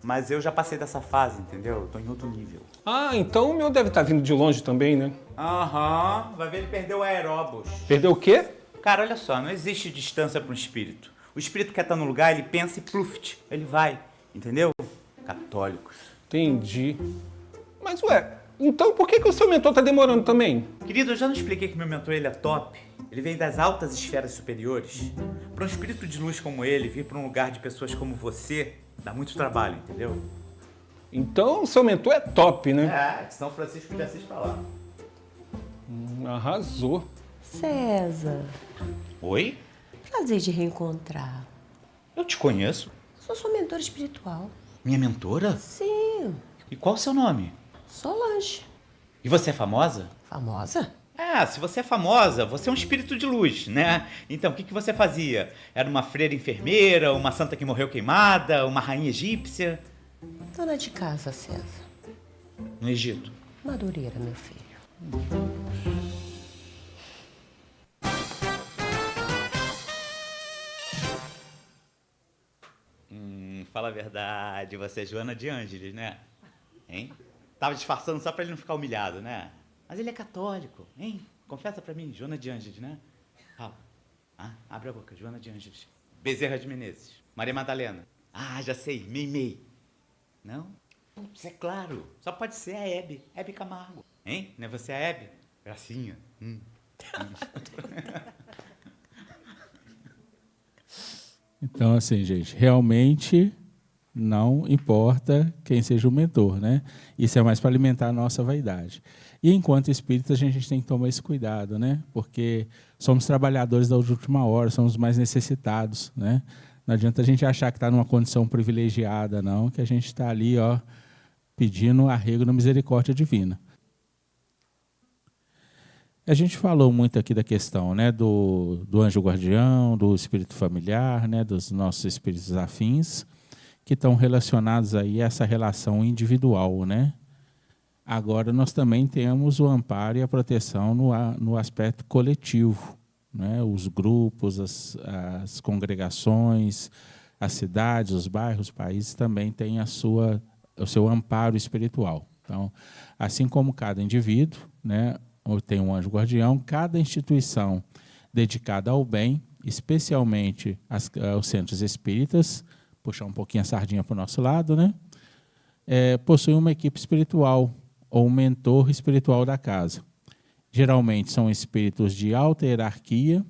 Mas eu já passei dessa fase, entendeu? Eu tô em outro nível. Ah, então o meu deve estar vindo de longe também, né? Aham, vai ver, ele perdeu o aeróbus. Perdeu o quê? Cara, olha só, não existe distância para um espírito. O espírito quer estar no lugar, ele pensa e pluft, ele vai, entendeu? Católicos. Entendi. Mas, ué, então por que o seu mentor está demorando também? Querido, eu já não expliquei que meu mentor ele é top? Ele vem das altas esferas superiores. Para um espírito de luz como ele, vir para um lugar de pessoas como você, dá muito trabalho, entendeu? Então o seu mentor é top, né? É, de São Francisco de Assis pra lá. Arrasou. César, Oi? prazer de reencontrar. Eu te conheço. Sou sua mentora espiritual. Minha mentora? Sim, E qual o seu nome? Solange. E você é famosa? Famosa? Se você é famosa, você é um espírito de luz, né? Então, o que você fazia? Era uma freira enfermeira, uma santa que morreu queimada, uma rainha egípcia? Dona de casa, César. No Egito. Madureira, meu filho. Fala a verdade, você é Joana de Ângeles, né? Hein? Tava disfarçando só pra ele não ficar humilhado, né? Mas ele é católico, hein? Confessa pra mim, Joana de Ângeles, né? Fala. Abre a boca, Joana de Ângeles. Bezerra de Menezes. Maria Madalena. Já sei, Meimei. Não? Putz, é claro. Só pode ser a Hebe. Hebe Camargo. Hein? Não é você a Hebe? Gracinha. Então, assim, gente, realmente não importa quem seja o mentor, né? Isso é mais para alimentar a nossa vaidade. E, enquanto espírita, a gente tem que tomar esse cuidado, né? Porque somos trabalhadores da última hora, somos os mais necessitados, né? Não adianta a gente achar que está numa condição privilegiada, não, que a gente está ali, ó, pedindo arrego na misericórdia divina. A gente falou muito aqui da questão, né, do anjo guardião, do espírito familiar, né, dos nossos espíritos afins, que estão relacionados aí a essa relação individual, né? Agora, nós também temos o amparo e a proteção no aspecto coletivo, né? Os grupos, as congregações, as cidades, os bairros, os países também têm o seu amparo espiritual. Então, assim como cada indivíduo, né, tem um anjo guardião, cada instituição dedicada ao bem, especialmente aos centros espíritas, puxar um pouquinho a sardinha para o nosso lado, né, possui uma equipe espiritual, ou um mentor espiritual da casa. Geralmente são espíritos de alta hierarquia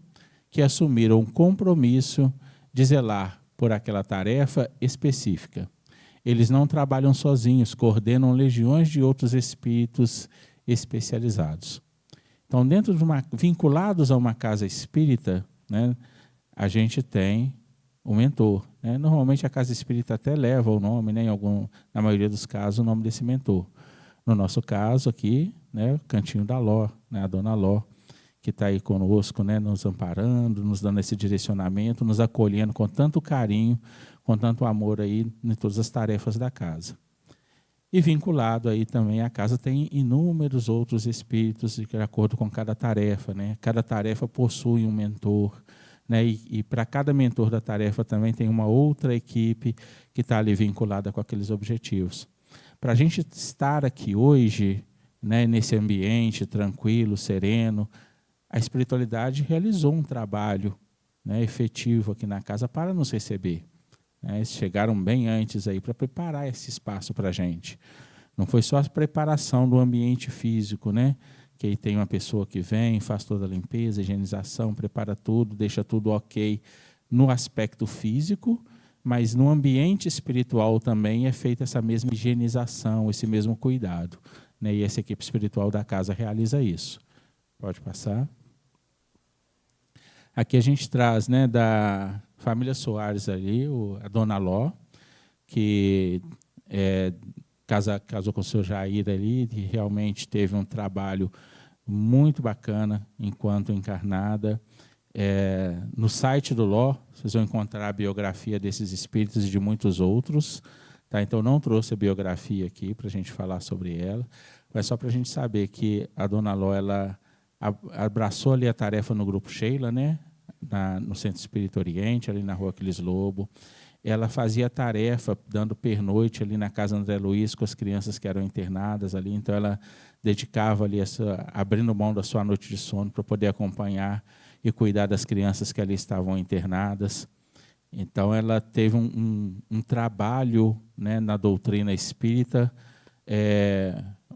que assumiram o compromisso de zelar por aquela tarefa específica. Eles não trabalham sozinhos, coordenam legiões de outros espíritos especializados. Então, vinculados a uma casa espírita, né, a gente tem o mentor, né? Normalmente a casa espírita até leva o nome, né, na maioria dos casos, o nome desse mentor. No nosso caso aqui, né, o Cantinho da Ló, né, a Dona Ló, que está aí conosco, né, nos amparando, nos dando esse direcionamento, nos acolhendo com tanto carinho, com tanto amor aí em todas as tarefas da casa. E vinculado aí também à casa tem inúmeros outros espíritos de acordo com cada tarefa, né? Cada tarefa possui um mentor, né? E para cada mentor da tarefa também tem uma outra equipe que está ali vinculada com aqueles objetivos. Para a gente estar aqui hoje, né, nesse ambiente tranquilo, sereno, a espiritualidade realizou um trabalho, né, efetivo aqui na casa para nos receber. Né? Eles chegaram bem antes aí para preparar esse espaço para a gente. Não foi só a preparação do ambiente físico, né? Que aí tem uma pessoa que vem, faz toda a limpeza, higienização, prepara tudo, deixa tudo ok no aspecto físico, mas no ambiente espiritual também é feita essa mesma higienização, esse mesmo cuidado. Né? E essa equipe espiritual da casa realiza isso. Pode passar. Aqui a gente traz, né, da família Soares ali, a Dona Ló, que casou com o seu Jair ali, e realmente teve um trabalho muito bacana enquanto encarnada. No site do Ló, vocês vão encontrar a biografia desses espíritos e de muitos outros. Tá? Então, não trouxe a biografia aqui para a gente falar sobre ela, mas só para a gente saber que a Dona Ló, ela abraçou ali a tarefa no Grupo Sheila, né? No Centro Espírita Oriente, ali na Rua Aquiles Lobo. Ela fazia tarefa, dando pernoite ali na Casa André Luiz com as crianças que eram internadas ali. Então, ela dedicava ali, abrindo mão da sua noite de sono para poder acompanhar e cuidar das crianças que ali estavam internadas. Então, ela teve um trabalho, né, na doutrina espírita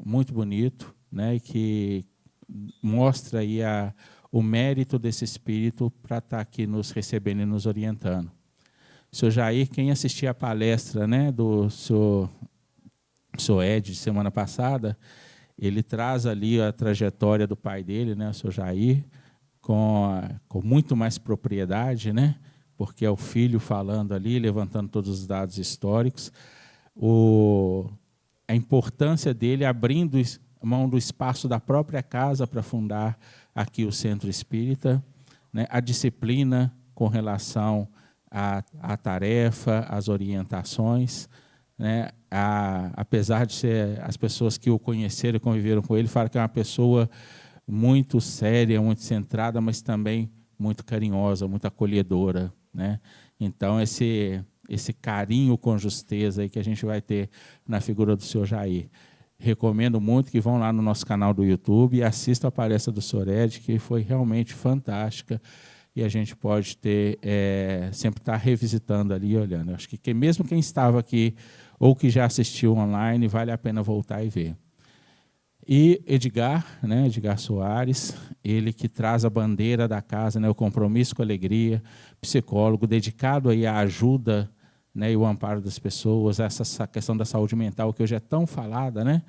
muito bonito, né, e que mostra aí o mérito desse espírito para estar aqui nos recebendo e nos orientando. O senhor Jair, quem assistia a palestra, né, do senhor Ed, de semana passada, ele traz ali a trajetória do pai dele, né, o senhor Jair, com muito mais propriedade, né, porque é o filho falando ali, levantando todos os dados históricos, a importância dele abrindo mão do espaço da própria casa para fundar aqui o Centro Espírita, né, a disciplina com relação à tarefa, às orientações, né, apesar de ser as pessoas que o conheceram e conviveram com ele, falam que é uma pessoa muito séria, muito centrada, mas também muito carinhosa, muito acolhedora, né? Então, esse carinho com justeza aí que a gente vai ter na figura do senhor Jair. Recomendo muito que vão lá no nosso canal do YouTube e assistam a palestra do Sr. Ed, que foi realmente fantástica, e a gente pode ter, sempre estar revisitando ali e olhando. Eu acho que mesmo quem estava aqui ou que já assistiu online, vale a pena voltar e ver. E Edgar, né, Edgar Soares, ele que traz a bandeira da casa, né, o compromisso com a alegria, psicólogo, dedicado aí à ajuda, né, e o amparo das pessoas, essa questão da saúde mental, que hoje é tão falada, né?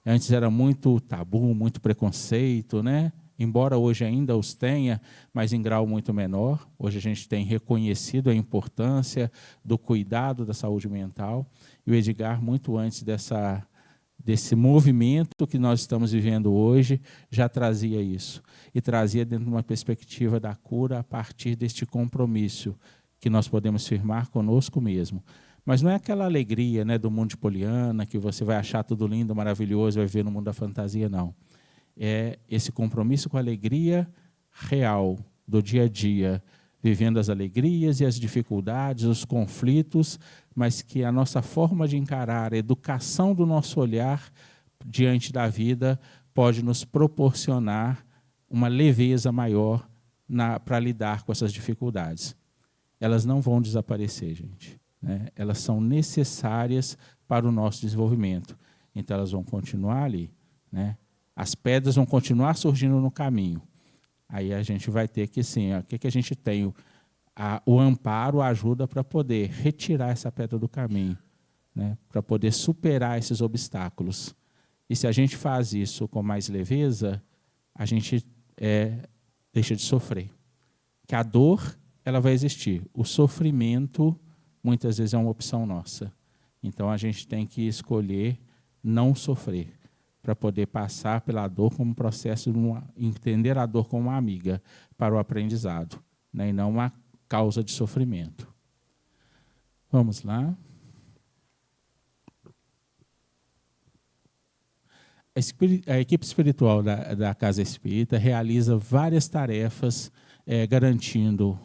Antes era muito tabu, muito preconceito, né? Embora hoje ainda os tenha, mas em grau muito menor. Hoje a gente tem reconhecido a importância do cuidado da saúde mental, e o Edgar, muito antes desse movimento que nós estamos vivendo hoje, já trazia isso, e trazia dentro de uma perspectiva da cura a partir deste compromisso que nós podemos firmar conosco mesmo, Mas não é aquela alegria, né, do mundo de Poliana, que você vai achar tudo lindo, maravilhoso, vai viver no mundo da fantasia, não. É esse compromisso com a alegria real do dia a dia, vivendo as alegrias e as dificuldades, os conflitos, mas que a nossa forma de encarar, a educação do nosso olhar diante da vida pode nos proporcionar uma leveza maior para lidar com essas dificuldades. Elas não vão desaparecer, gente, né? Elas são necessárias para o nosso desenvolvimento. Então, elas vão continuar ali, né? As pedras vão continuar surgindo no caminho. Aí a gente vai ter que, sim, o que a gente tem? O amparo, a ajuda para poder retirar essa pedra do caminho, né? Para poder superar esses obstáculos. E se a gente faz isso com mais leveza, a gente deixa de sofrer. Que a dor, ela vai existir. O sofrimento, muitas vezes, é uma opção nossa. Então, a gente tem que escolher não sofrer, para poder passar pela dor como um processo, entender a dor como uma amiga para o aprendizado, né, e não uma causa de sofrimento. Vamos lá. A equipe espiritual da Casa Espírita realiza várias tarefas garantindo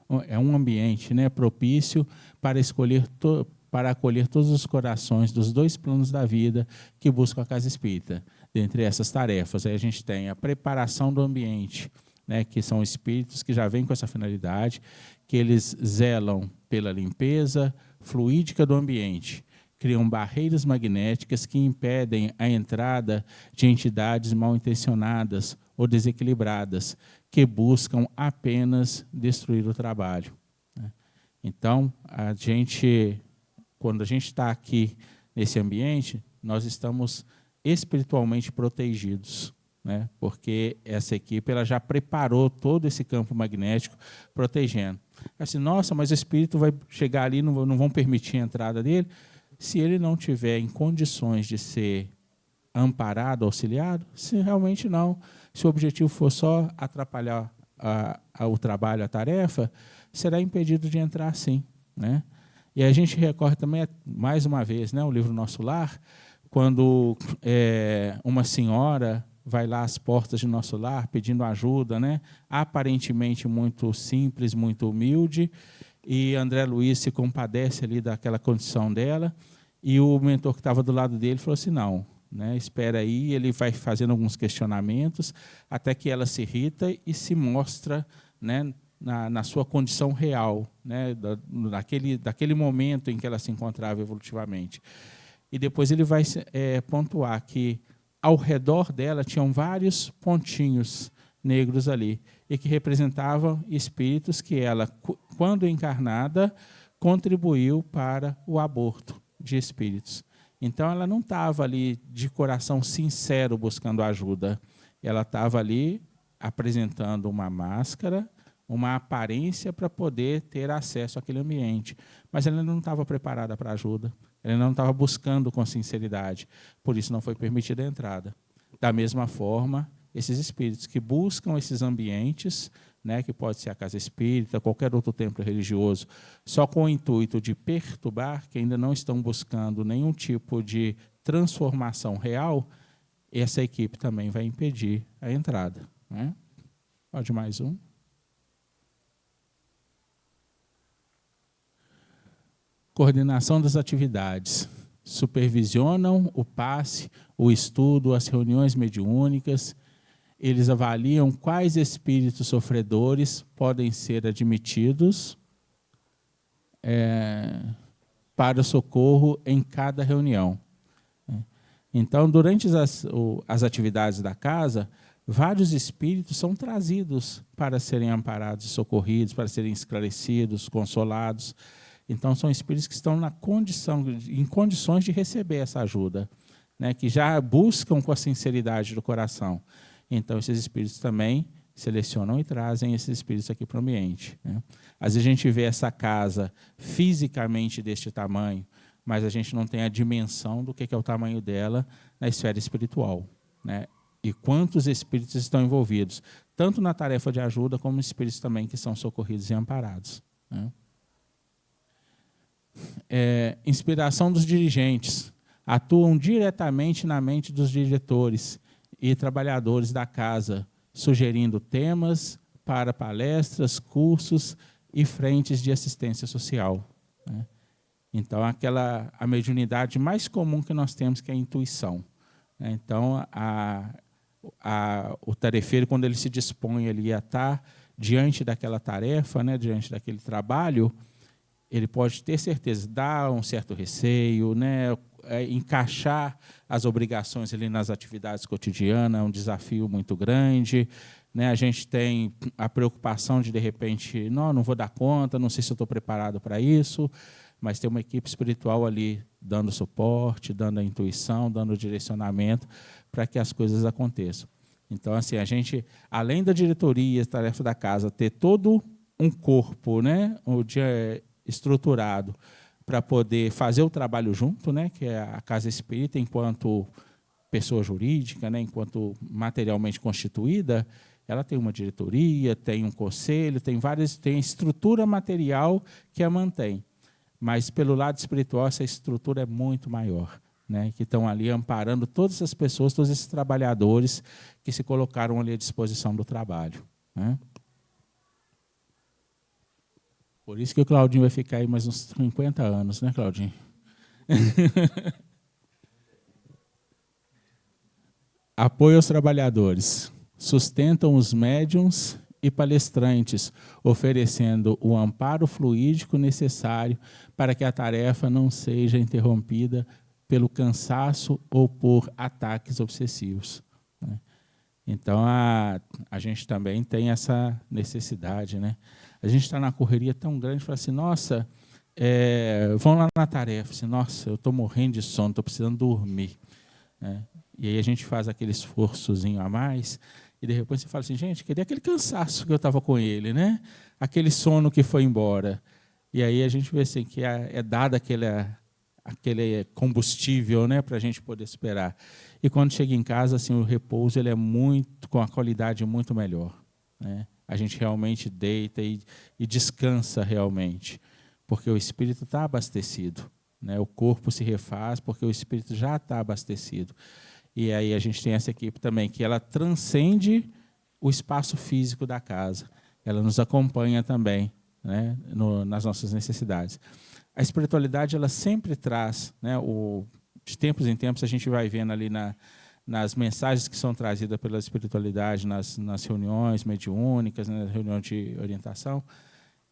um ambiente, né, propício para para acolher todos os corações dos dois planos da vida que buscam a Casa Espírita. Dentre essas tarefas, aí a gente tem a preparação do ambiente, né, que são espíritos que já vêm com essa finalidade, que eles zelam pela limpeza fluídica do ambiente, criam barreiras magnéticas que impedem a entrada de entidades mal intencionadas ou desequilibradas, que buscam apenas destruir o trabalho. Então, quando a gente está aqui nesse ambiente, nós estamos espiritualmente protegidos, né? Porque essa equipe ela já preparou todo esse campo magnético protegendo. Assim, nossa, mas o espírito vai chegar ali, não vão permitir a entrada dele. Se ele não tiver em condições de ser amparado, auxiliado, se realmente não. Se o objetivo for só atrapalhar o trabalho, a tarefa, será impedido de entrar sim, né? E a gente recorre também, mais uma vez, né, o livro Nosso Lar, quando uma senhora vai lá às portas de Nosso Lar pedindo ajuda, né, aparentemente muito simples, muito humilde, e André Luiz se compadece ali daquela condição dela, e o mentor que estava do lado dele falou assim, não, né, espera aí, ele vai fazendo alguns questionamentos, até que ela se irrita e se mostra, né, na sua condição real, né, daquele momento em que ela se encontrava evolutivamente. E depois ele vai pontuar que, ao redor dela, tinham vários pontinhos negros ali, e que representavam espíritos que ela, quando encarnada, contribuiu para o aborto de espíritos. Então, ela não estava ali de coração sincero buscando ajuda. Ela estava ali apresentando uma máscara, uma aparência para poder ter acesso àquele ambiente. Mas ela não estava preparada para ajuda, ela não estava buscando com sinceridade, por isso não foi permitida a entrada. Da mesma forma, esses espíritos que buscam esses ambientes, né, que pode ser a Casa Espírita, qualquer outro templo religioso, só com o intuito de perturbar, que ainda não estão buscando nenhum tipo de transformação real, essa equipe também vai impedir a entrada, né? Pode mais um. Coordenação das atividades. Supervisionam o passe, o estudo, as reuniões mediúnicas. Eles avaliam quais espíritos sofredores podem ser admitidos para o socorro em cada reunião. Então, durante as atividades da casa, vários espíritos são trazidos para serem amparados e socorridos, para serem esclarecidos, consolados. Então, são espíritos que estão em condições de receber essa ajuda, né, que já buscam com a sinceridade do coração. Então, esses espíritos também selecionam e trazem esses espíritos aqui para o ambiente, né? Às vezes a gente vê essa casa fisicamente deste tamanho, mas a gente não tem a dimensão do que é o tamanho dela na esfera espiritual, né? E quantos espíritos estão envolvidos, tanto na tarefa de ajuda, como espíritos também que são socorridos e amparados, né? Inspiração dos dirigentes. Atuam diretamente na mente dos diretores e trabalhadores da casa, sugerindo temas para palestras, cursos e frentes de assistência social, né? Então, a mediunidade mais comum que nós temos, que é a intuição, né? Então, o tarefeiro, quando ele se dispõe ali a estar diante daquela tarefa, né, diante daquele trabalho, ele pode ter certeza, dá um certo receio, né, encaixar as obrigações ali nas atividades cotidianas é um desafio muito grande, né? A gente tem a preocupação de repente, não vou dar conta, não sei se eu estou preparado para isso, mas tem uma equipe espiritual ali dando suporte, dando a intuição, dando o direcionamento para que as coisas aconteçam. Então, assim, a gente, além da diretoria, tarefa da casa, ter todo um corpo, né, estruturado para poder fazer o trabalho junto, né, que é a Casa Espírita, enquanto pessoa jurídica, né, enquanto materialmente constituída, ela tem uma diretoria, tem um conselho, tem estrutura material que a mantém. Mas, pelo lado espiritual, essa estrutura é muito maior, né, que estão ali amparando todas essas pessoas, todos esses trabalhadores que se colocaram ali à disposição do trabalho, né? Por isso que o Claudinho vai ficar aí mais uns 50 anos, né, Claudinho? Apoio aos trabalhadores. Sustentam os médiuns e palestrantes, oferecendo o amparo fluídico necessário para que a tarefa não seja interrompida pelo cansaço ou por ataques obsessivos, né? Então, a gente também tem essa necessidade, né? A gente está na correria tão grande, fala assim, nossa, vão lá na tarefa, assim, nossa, eu estou morrendo de sono, estou precisando dormir, né? E aí a gente faz aquele esforçozinho a mais, e de repente você fala assim, gente, queria aquele cansaço que eu estava com ele, né? Aquele sono que foi embora. E aí a gente vê assim, que é dado aquele combustível, né, para a gente poder superar. E quando chega em casa, assim, o repouso ele é com a qualidade muito melhor, né? A gente realmente deita e descansa realmente, porque o espírito está abastecido, né? O corpo se refaz porque o espírito já está abastecido. E aí a gente tem essa equipe também, que ela transcende o espaço físico da casa. Ela nos acompanha também, né, nas nossas necessidades. A espiritualidade ela sempre traz, né, de tempos em tempos a gente vai vendo ali nas mensagens que são trazidas pela espiritualidade, nas reuniões mediúnicas, nas reuniões de orientação,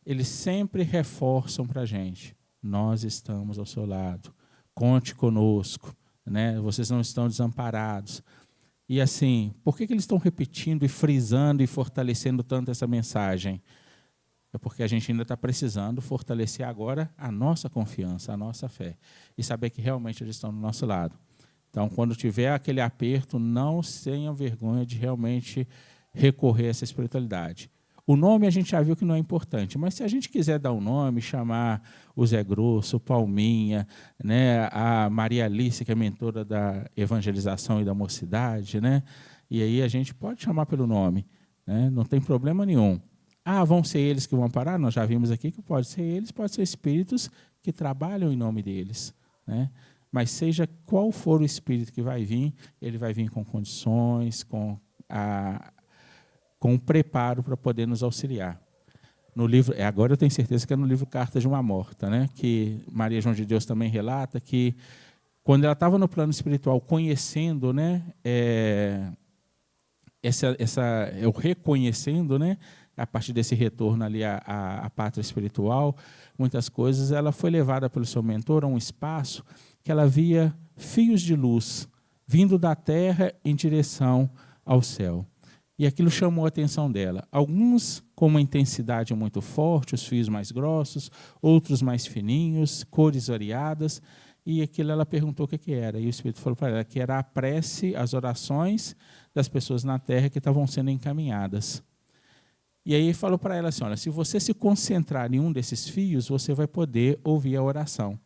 eles sempre reforçam para a gente, nós estamos ao seu lado, conte conosco, né? Vocês não estão desamparados. E assim, por que eles estão repetindo e frisando e fortalecendo tanto essa mensagem? É porque a gente ainda está precisando fortalecer agora a nossa confiança, a nossa fé, e saber que realmente eles estão do nosso lado. Então, quando tiver aquele aperto, não tenham vergonha de realmente recorrer a essa espiritualidade. O nome a gente já viu que não é importante, mas se a gente quiser dar um nome, chamar o Zé Grosso, o Palminha, né, a Maria Alice, que é mentora da evangelização e da mocidade, né, e aí a gente pode chamar pelo nome, né, não tem problema nenhum. Vão ser eles que vão amparar? Nós já vimos aqui que pode ser eles, pode ser espíritos que trabalham em nome deles, né? Mas seja qual for o espírito que vai vir, ele vai vir com condições, com preparo para poder nos auxiliar. No livro, agora eu tenho certeza que é no livro Cartas de uma Morta, né, que Maria João de Deus também relata que, quando ela estava no plano espiritual, conhecendo, né, eu reconhecendo, né, a partir desse retorno ali à pátria espiritual, muitas coisas, ela foi levada pelo seu mentor a um espaço que ela via fios de luz vindo da terra em direção ao céu. E aquilo chamou a atenção dela. Alguns com uma intensidade muito forte, os fios mais grossos, outros mais fininhos, cores variadas, e aquilo ela perguntou o que era. E o Espírito falou para ela que era a prece, as orações das pessoas na terra que estavam sendo encaminhadas. E aí falou para ela assim, olha, se você se concentrar em um desses fios, você vai poder ouvir a oração.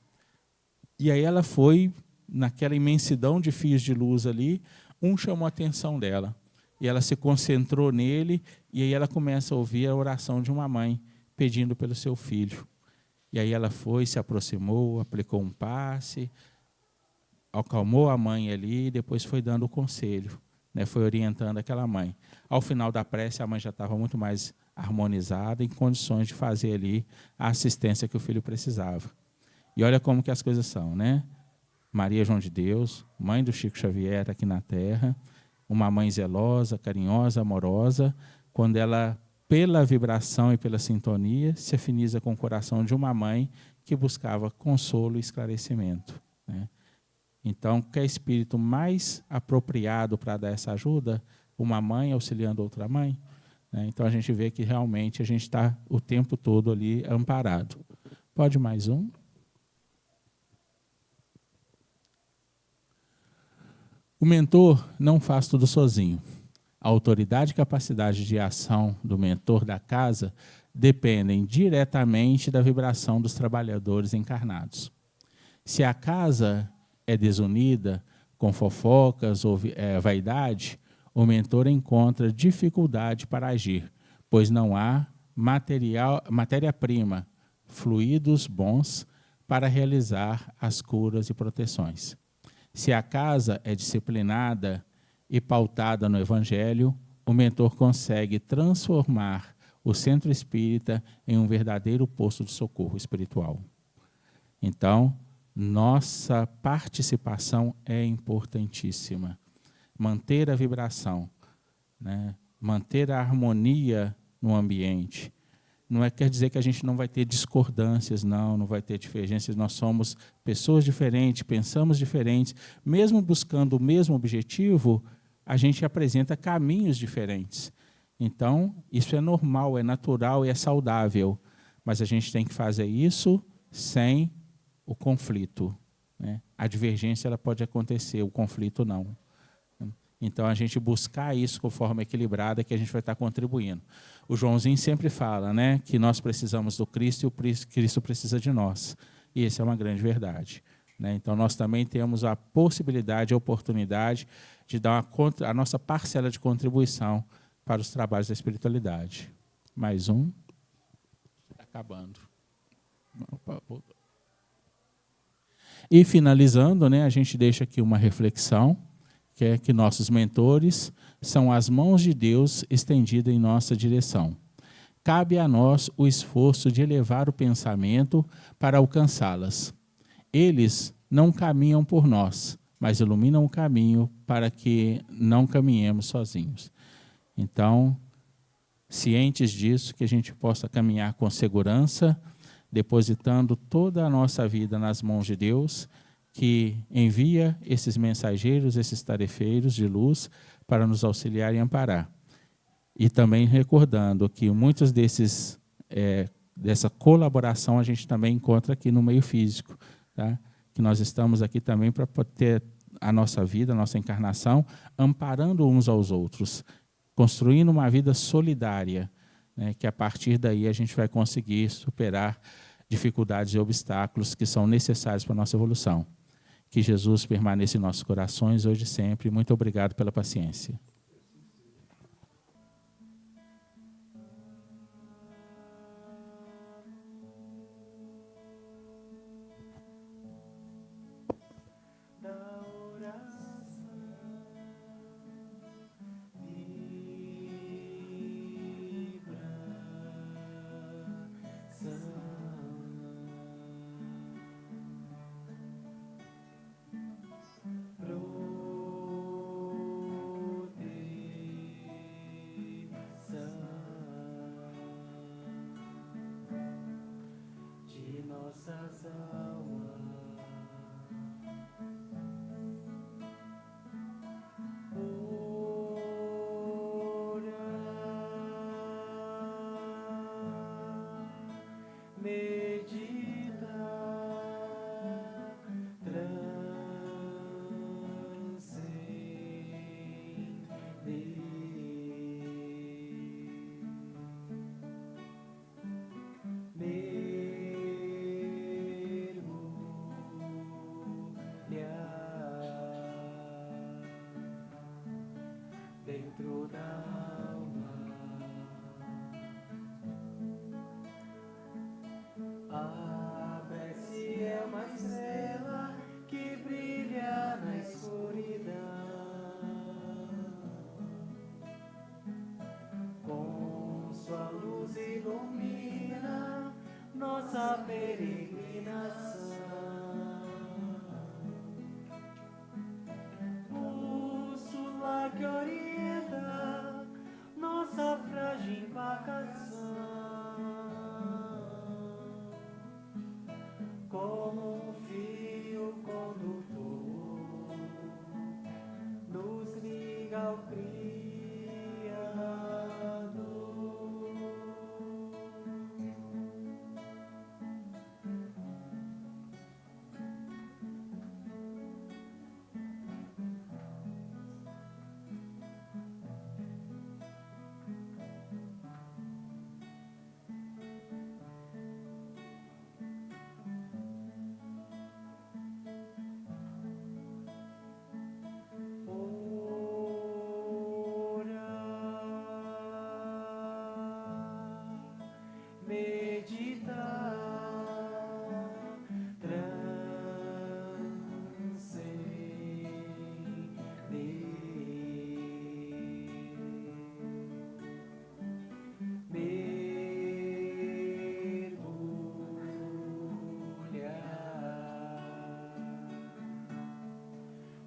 E aí ela foi, naquela imensidão de fios de luz ali, um chamou a atenção dela. E ela se concentrou nele, e aí ela começa a ouvir a oração de uma mãe, pedindo pelo seu filho. E aí ela foi, se aproximou, aplicou um passe, acalmou a mãe ali e depois foi dando o conselho, né? Foi orientando aquela mãe. Ao final da prece, a mãe já estava muito mais harmonizada, em condições de fazer ali a assistência que o filho precisava. E olha como que as coisas são, né? Maria João de Deus, mãe do Chico Xavier aqui na Terra, uma mãe zelosa, carinhosa, amorosa, quando ela, pela vibração e pela sintonia, se afiniza com o coração de uma mãe que buscava consolo e esclarecimento, né? Então, que é espírito mais apropriado para dar essa ajuda? Uma mãe auxiliando outra mãe, né? Então, a gente vê que realmente a gente está o tempo todo ali amparado. Pode mais um? O mentor não faz tudo sozinho. A autoridade e capacidade de ação do mentor da casa dependem diretamente da vibração dos trabalhadores encarnados. Se a casa é desunida, com fofocas ou vaidade, o mentor encontra dificuldade para agir, pois não há matéria-prima, fluidos bons para realizar as curas e proteções. Se a casa é disciplinada e pautada no Evangelho, o mentor consegue transformar o centro espírita em um verdadeiro posto de socorro espiritual. Então, nossa participação é importantíssima. Manter a vibração, né? Manter a harmonia no ambiente. Não quer dizer que a gente não vai ter discordâncias, não vai ter divergências. Nós somos pessoas diferentes, pensamos diferentes. Mesmo buscando o mesmo objetivo, a gente apresenta caminhos diferentes. Então, isso é normal, é natural e é saudável. Mas a gente tem que fazer isso sem o conflito, né? A divergência ela pode acontecer, o conflito não. Então, a gente buscar isso com forma equilibrada que a gente vai estar contribuindo. O Joãozinho sempre fala, né, que nós precisamos do Cristo e o Cristo precisa de nós. E essa é uma grande verdade, né? Então, nós também temos a possibilidade, a oportunidade de dar a nossa parcela de contribuição para os trabalhos da espiritualidade. Mais um. Está acabando. Opa, voltou. E, finalizando, né, a gente deixa aqui uma reflexão, que é que nossos mentores são as mãos de Deus estendidas em nossa direção. Cabe a nós o esforço de elevar o pensamento para alcançá-las. Eles não caminham por nós, mas iluminam o caminho para que não caminhemos sozinhos. Então, cientes disso, que a gente possa caminhar com segurança, depositando toda a nossa vida nas mãos de Deus, que envia esses mensageiros, esses tarefeiros de luz para nos auxiliar e amparar. E também recordando que muitos dessa colaboração a gente também encontra aqui no meio físico, tá? Que nós estamos aqui também para ter a nossa vida, a nossa encarnação, amparando uns aos outros, construindo uma vida solidária, né? Que a partir daí a gente vai conseguir superar dificuldades e obstáculos que são necessários para a nossa evolução. Que Jesus permaneça em nossos corações hoje e sempre. Muito obrigado pela paciência. nossa peregrinação. Bússola que orienta nossa frágil embarcação, como um fio condutor, nos liga ao Criador.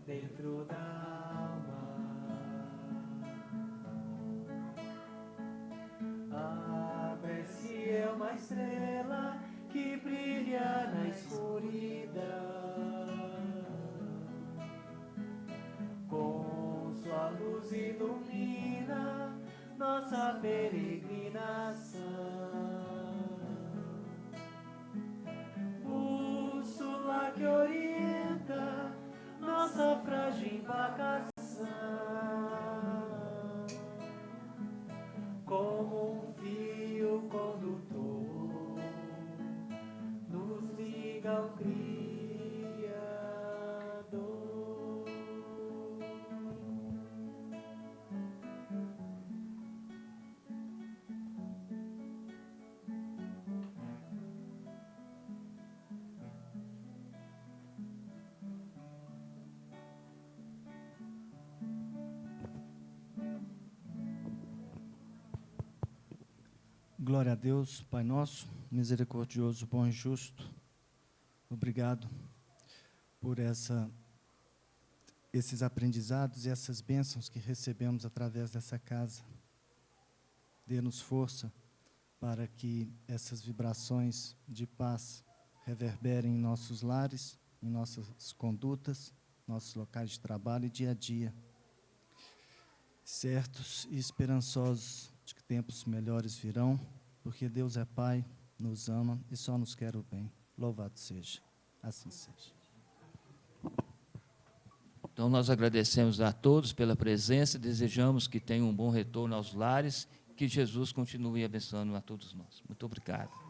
Dentro da alma, a prece é uma estrela que brilha na escuridão, com sua luz ilumina nossa peregrinação. Bússola que orienta nossa frágil embarcação, como um fio condutor, nos liga ao Criador. Glória a Deus, Pai nosso, misericordioso, bom e justo. Obrigado por esses aprendizados e essas bênçãos que recebemos através dessa casa. Dê-nos força para que essas vibrações de paz reverberem em nossos lares, em nossas condutas, nossos locais de trabalho e dia a dia. Certos e esperançosos de que tempos melhores virão, porque Deus é Pai, nos ama e só nos quer o bem. Louvado seja. Assim seja. Então, nós agradecemos a todos pela presença, desejamos que tenham um bom retorno aos lares, que Jesus continue abençoando a todos nós. Muito obrigado.